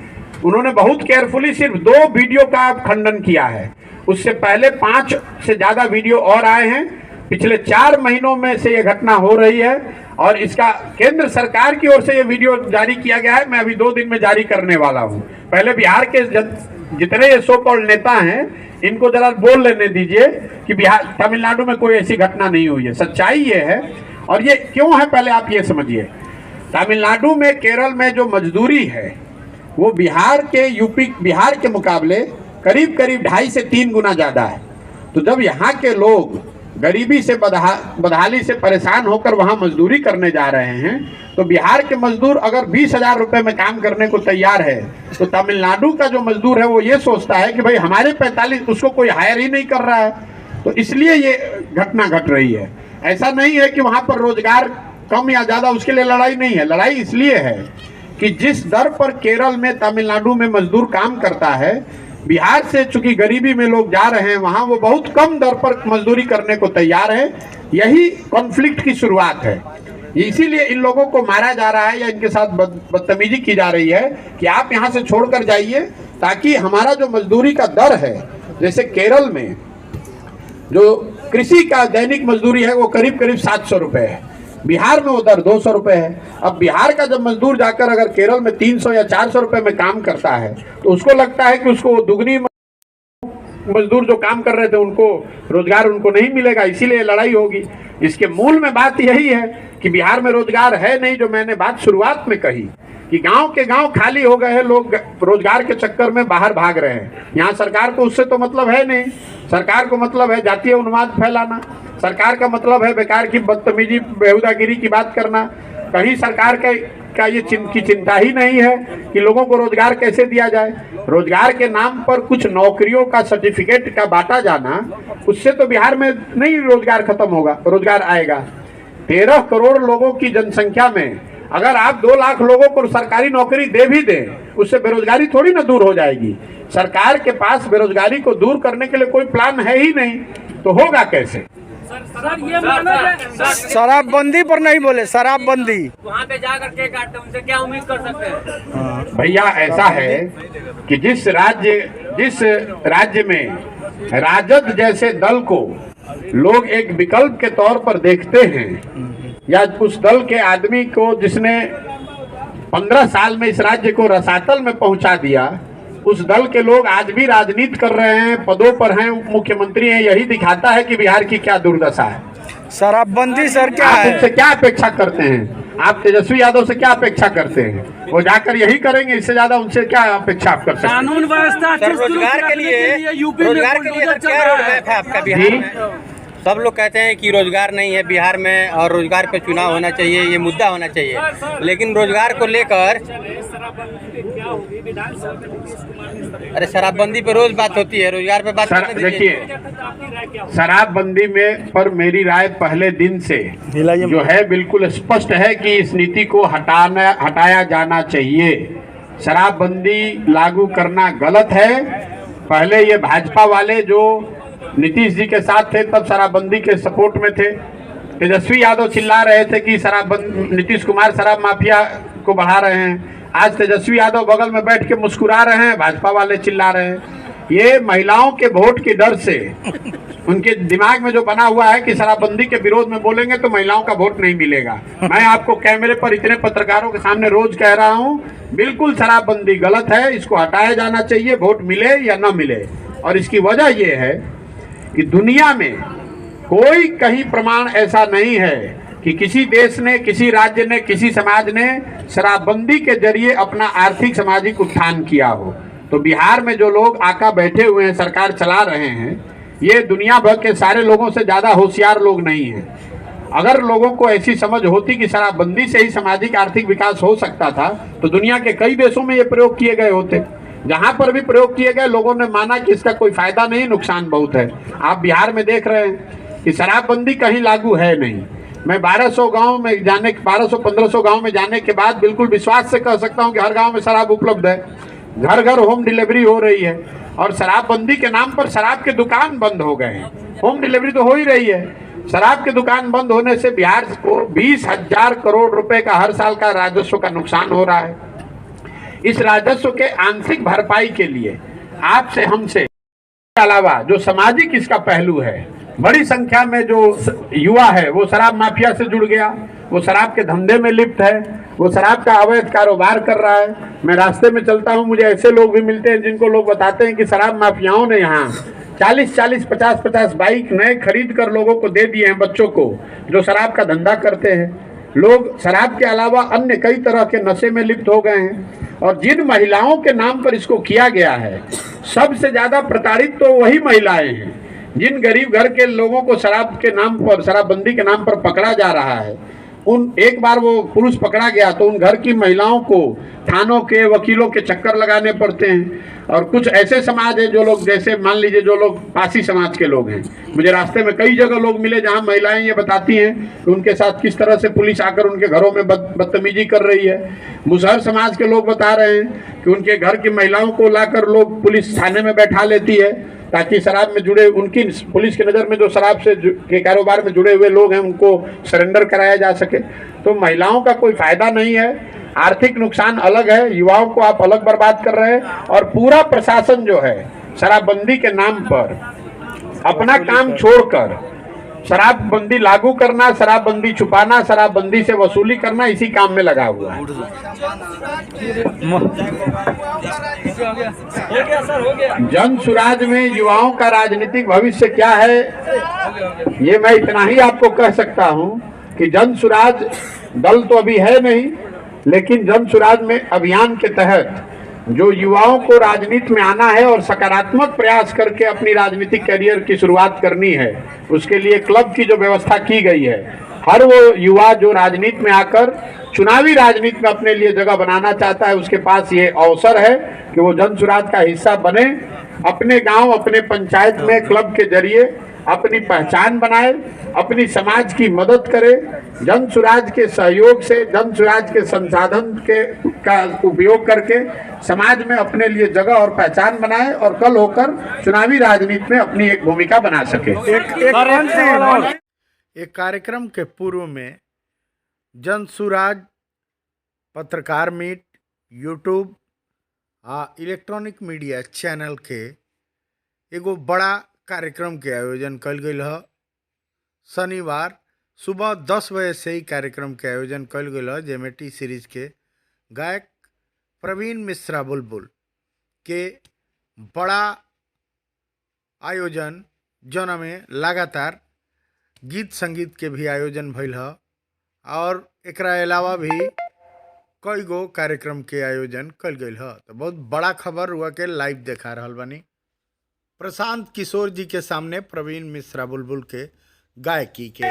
उन्होंने बहुत केयरफुली सिर्फ 2 वीडियो का खंडन किया है। उससे पहले 5 से ज्यादा वीडियो और आए हैं। पिछले 4 महीनों में से ये घटना हो रही है और इसका केंद्र सरकार की ओर से ये वीडियो जारी किया गया है। मैं अभी 2 दिन में जारी करने वाला हूँ। पहले बिहार के जितने ये सो कॉल्ड नेता हैं इनको जरा बोल लेने दीजिए कि बिहार तमिलनाडु में कोई ऐसी घटना नहीं हुई है। सच्चाई ये है और ये क्यों है पहले आप ये समझिए। तमिलनाडु में, केरल में जो मजदूरी है वो बिहार के मुकाबले करीब 2.5 से 3 गुना ज़्यादा है। तो जब यहाँ के लोग गरीबी से बदहाली से परेशान होकर वहाँ मजदूरी करने जा रहे हैं तो बिहार के मजदूर अगर 20,000 रुपये में काम करने को तैयार है तो तमिलनाडु का जो मजदूर है वो ये सोचता है कि भाई हमारे 45 उसको कोई हायर ही नहीं कर रहा है, तो इसलिए ये घटना घट रही है। ऐसा नहीं है कि वहाँ पर रोजगार कम या ज़्यादा, उसके लिए लड़ाई नहीं है। लड़ाई इसलिए है कि जिस दर पर केरल में, तमिलनाडु में मजदूर काम करता है, बिहार से चूंकि गरीबी में लोग जा रहे हैं वहाँ वो बहुत कम दर पर मजदूरी करने को तैयार है। यही कॉन्फ्लिक्ट की शुरुआत है। इसीलिए इन लोगों को मारा जा रहा है या इनके साथ बदतमीजी की जा रही है कि आप यहाँ से छोड़कर जाइए, ताकि हमारा जो मजदूरी का दर है, जैसे केरल में जो कृषि का दैनिक मजदूरी है वो करीब 700 रुपये है, बिहार में उधर 200 रुपये है। अब बिहार का जब मजदूर जाकर अगर केरल में 300 या 400 रुपये में काम करता है तो उसको लगता है कि उसको दुगनी मजदूर जो काम कर रहे थे उनको रोजगार उनको नहीं मिलेगा, इसीलिए लड़ाई होगी। इसके मूल में बात यही है कि बिहार में रोजगार है नहीं, जो मैंने बात शुरुआत में कही कि गांव के गांव खाली हो गए हैं, लोग रोजगार के चक्कर में बाहर भाग रहे हैं। यहाँ सरकार को उससे तो मतलब है नहीं। सरकार को मतलब है जातीय उन्माद फैलाना, सरकार का मतलब है बेकार की बदतमीजी, बेहुदागिरी की बात करना। कहीं सरकार का ये चिंता ही नहीं है कि लोगों को रोजगार कैसे दिया जाए। रोजगार के नाम पर कुछ नौकरियों का सर्टिफिकेट का बांटा जाना, उससे तो बिहार में नहीं रोजगार खत्म होगा, रोजगार आएगा। 13 करोड़ लोगों की जनसंख्या में अगर आप 2 लाख लोगों को सरकारी नौकरी दे भी दें, उससे बेरोजगारी थोड़ी ना दूर हो जाएगी। सरकार के पास बेरोजगारी को दूर करने के लिए कोई प्लान है ही नहीं, तो होगा कैसे? सर ये माना जाए शराबबंदी पर नहीं बोले, शराबबंदी वहाँ पे जाकर के काटते, उनसे क्या उम्मीद कर सकते हैं? भैया ऐसा है कि जिस राज्य में राजद जैसे दल को लोग एक विकल्प के तौर पर देखते हैं, या उस दल के आदमी को जिसने 15 साल में इस राज्य को रसातल में पहुंचा दिया, उस दल के लोग आज भी राजनीति कर रहे हैं, पदों पर हैं, उप मुख्यमंत्री हैं, यही दिखाता है कि बिहार की क्या दुर्दशा है। शराबबंदी सर क्या आप है? उनसे क्या अपेक्षा करते हैं? आप तेजस्वी यादव से क्या अपेक्षा करते हैं? वो जाकर यही करेंगे, इससे ज्यादा उनसे क्या अपेक्षा आप कर सकते हैं? कानून व्यवस्था रोजगार के लिए यूपी रोजगार के लिए क्या रोडमैप है आपका बिहार में? सब लोग कहते हैं कि रोजगार नहीं है बिहार में और रोजगार पे चुनाव होना चाहिए, ये मुद्दा होना चाहिए, लेकिन रोजगार को लेकर अरे शराबबंदी पे रोज बात होती है, रोजगार पे बात करने दीजिए। देखिए, शराबबंदी में पर मेरी राय पहले दिन से जो है बिल्कुल स्पष्ट है कि इस नीति को हटाया जाना चाहिए। शराबबंदी लागू करना गलत है। पहले ये भाजपा वाले जो नीतीश जी के साथ थे तब शराबबंदी के सपोर्ट में थे। तेजस्वी यादव चिल्ला रहे थे कि नीतीश कुमार शराब माफिया को बढ़ा रहे हैं। आज तेजस्वी यादव बगल में बैठ के मुस्कुरा रहे हैं, भाजपा वाले चिल्ला रहे हैं। ये महिलाओं के वोट के डर से उनके दिमाग में जो बना हुआ है कि शराबबंदी के विरोध में बोलेंगे तो महिलाओं का वोट नहीं मिलेगा। मैं आपको कैमरे पर इतने पत्रकारों के सामने रोज कह रहा हूँ, बिल्कुल शराबबंदी गलत है, इसको हटाया जाना चाहिए, वोट मिले या न मिले। और इसकी वजह यह है कि दुनिया में कोई कहीं प्रमाण ऐसा नहीं है कि किसी देश ने, किसी राज्य ने, किसी समाज ने शराबबंदी के जरिए अपना आर्थिक सामाजिक उत्थान किया हो। तो बिहार में जो लोग आका बैठे हुए हैं, सरकार चला रहे हैं, ये दुनिया भर के सारे लोगों से ज़्यादा होशियार लोग नहीं हैं। अगर लोगों को ऐसी समझ होती कि शराबबंदी से ही सामाजिक आर्थिक विकास हो सकता था तो दुनिया के कई देशों में ये प्रयोग किए गए होते। जहां पर भी प्रयोग किए गए लोगों ने माना कि इसका कोई फायदा नहीं, नुकसान बहुत है। आप बिहार में देख रहे हैं कि शराबबंदी कहीं लागू है नहीं। मैं 1200 गांव में जाने 1200-1500 गांव में जाने के बाद बिल्कुल विश्वास से कह सकता हूं कि हर गांव में शराब उपलब्ध है, घर घर होम डिलीवरी हो रही है। और शराबबंदी के नाम पर शराब के दुकान बंद हो गए हैं, होम डिलीवरी तो हो ही रही है। शराब के दुकान बंद होने से बिहार को 20,000 करोड़ रुपए का हर साल का राजस्व का नुकसान हो रहा है। इस राजस्व के आंशिक भरपाई के लिए आपसे, हमसे, के अलावा जो सामाजिक इसका पहलू है बड़ी संख्या में जो युवा है वो शराब माफिया से जुड़ गया, वो शराब के धंधे में लिप्त है, वो शराब का अवैध कारोबार कर रहा है। मैं रास्ते में चलता हूं, मुझे ऐसे लोग भी मिलते हैं जिनको लोग बताते हैं कि शराब माफियाओं ने यहाँ 40-40, 50-50 बाइक नए खरीद कर लोगों को दे दिए हैं, बच्चों को जो शराब का धंधा करते हैं। लोग शराब के अलावा अन्य कई तरह के नशे में लिप्त हो गए हैं और जिन महिलाओं के नाम पर इसको किया गया है, सबसे ज्यादा प्रताड़ित तो वही महिलाएं हैं। जिन गरीब घर के लोगों को शराब के नाम पर, शराबबंदी के नाम पर पकड़ा जा रहा है, उन एक बार वो पुरुष पकड़ा गया तो उन घर की महिलाओं को थानों के, वकीलों के चक्कर लगाने पड़ते हैं। और कुछ ऐसे समाज है जो लोग, जैसे मान लीजिए जो लोग पासी समाज के लोग हैं, मुझे रास्ते में कई जगह लोग मिले जहां महिलाएं ये बताती हैं कि उनके साथ किस तरह से पुलिस आकर उनके घरों में बदतमीजी कर रही है। मुसहर समाज के लोग बता रहे हैं कि उनके घर की महिलाओं को लाकर लोग पुलिस थाने में बैठा लेती है ताकि शराब में जुड़े, उनकी पुलिस की नज़र में जो शराब से के कारोबार में जुड़े हुए लोग हैं उनको सरेंडर कराया जा सके। तो महिलाओं का कोई फायदा नहीं है, आर्थिक नुकसान अलग है, युवाओं को आप अलग बर्बाद कर रहे हैं। और पूरा प्रशासन जो है शराबबंदी के नाम पर अपना काम छोड़कर शराबबंदी लागू करना, शराबबंदी छुपाना, शराबबंदी से वसूली करना, इसी काम में लगा हुआ है। जन सुराज में युवाओं का राजनीतिक भविष्य क्या है, ये मैं इतना ही आपको कह सकता हूं कि जन सुराज दल तो अभी है नहीं, लेकिन जन सुराज में अभियान के तहत जो युवाओं को राजनीति में आना है और सकारात्मक प्रयास करके अपनी राजनीतिक करियर की शुरुआत करनी है, उसके लिए क्लब की जो व्यवस्था की गई है, हर वो युवा जो राजनीति में आकर चुनावी राजनीति में अपने लिए जगह बनाना चाहता है, उसके पास ये अवसर है कि वो जन सुराज का हिस्सा बने, अपने गांव, अपने पंचायत में क्लब के जरिए अपनी पहचान बनाए, अपनी समाज की मदद करे, जन सुराज के सहयोग से, जन सुराज के संसाधन के का उपयोग करके समाज में अपने लिए जगह और पहचान बनाए और कल होकर चुनावी राजनीति में अपनी एक भूमिका बना सके। एक कार्यक्रम के पूर्व में जन सुराज पत्रकार meet YouTube electronic media channel के एगो बड़ा कार्यक्रम के आयोजन कल गई है। शनिवार सुबह 10 बजे से ही कार्यक्रम के आयोजन कल गई है, जेमे टी सीरीज के गायक प्रवीण मिश्रा बुलबुल के बड़ा आयोजन, जौना में लगातार गीत संगीत के भी आयोजन भइल है और एकरा अलावा भी कई गो कार्यक्रम के आयोजन कल गई है। तो बहुत बड़ा खबर हुआ के लाइव देखा रहल बानी। प्रशांत किशोर जी के सामने प्रवीण मिश्रा बुलबुल के गायकी के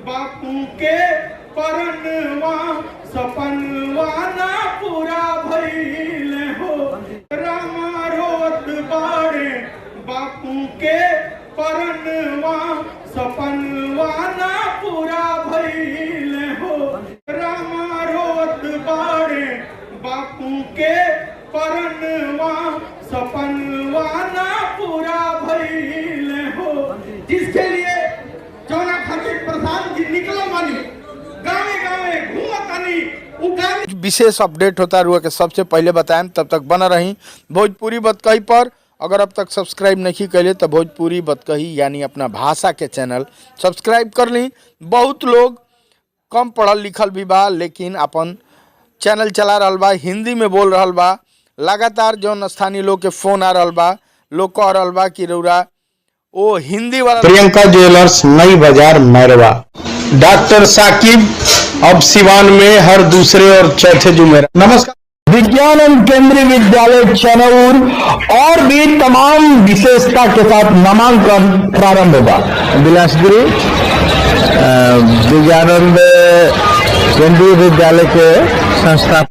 बापू के परनवा सपनवा ना पूरा भइल हो, रामा रोत बाड़े बापू के परनवा सपनवा ना पूरा भइल हो, रामा रोत बाड़े बापू के परनवा सपनवा ना पूरा भइल हो। जिसके लिए जौना खातिर प्रधान जी निकला मानी, गावे गावे घूमतानी, विशेष अपडेट होता रुआ के सबसे पहले बताएं। तब तक बना रही भोजपुरी बतकही पर। अगर अब तक सब्सक्राइब नहीं करे तो भोजपुरी बतकही यानी अपना भाषा के चैनल सब्सक्राइब कर ली। बहुत लोग कम पढ़ल लिखल भी बा, लेकिन अपन चैनल चला रहा बा, हिंदी में बोल रहा बा। लगातार जो स्थानीय लोग के फोन आ रहा बा, लोग कह रहा बा कि रउरा वो हिंदी वाला। प्रियंका ज्वेलर्स, नई बाजार, मैरवा। डॉक्टर साकिब अब सिवान में हर दूसरे और चौथे जुमेरा। नमस्कार। विज्ञान केंद्रीय विद्यालय चनौर और भी तमाम विशेषता के साथ नामांकन प्रारंभ होगा। बिलासपुरी विज्ञानंद केंद्रीय विद्यालय के संस्था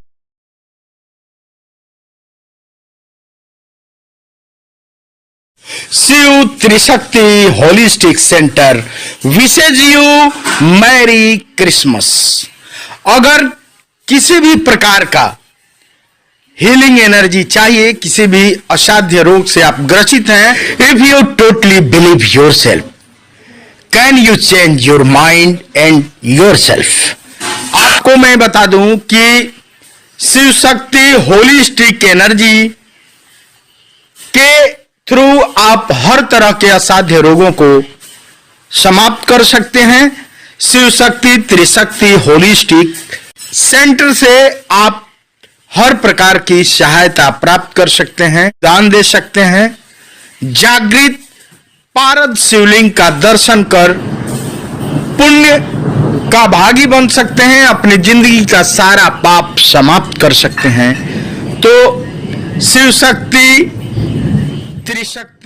शिव त्रिशक्ति होलिस्टिक सेंटर विशेष यू मैरी क्रिसमस। अगर किसी भी प्रकार का हीलिंग एनर्जी चाहिए, किसी भी असाध्य रोग से आप ग्रसित हैं, if you totally believe your self, can you change your mind and your self. आपको मैं बता दूं कि शिव शक्ति होलिस्टिक एनर्जी के थ्रू आप हर तरह के असाध्य रोगों को समाप्त कर सकते हैं। शिव शक्ति त्रिशक्ति होलिस्टिक सेंटर से आप हर प्रकार की सहायता प्राप्त कर सकते हैं, दान दे सकते हैं, जागृत पारद शिवलिंग का दर्शन कर पुण्य का भागी बन सकते हैं, अपनी जिंदगी का सारा पाप समाप्त कर सकते हैं। तो शिव शक्ति त्रिशक्ति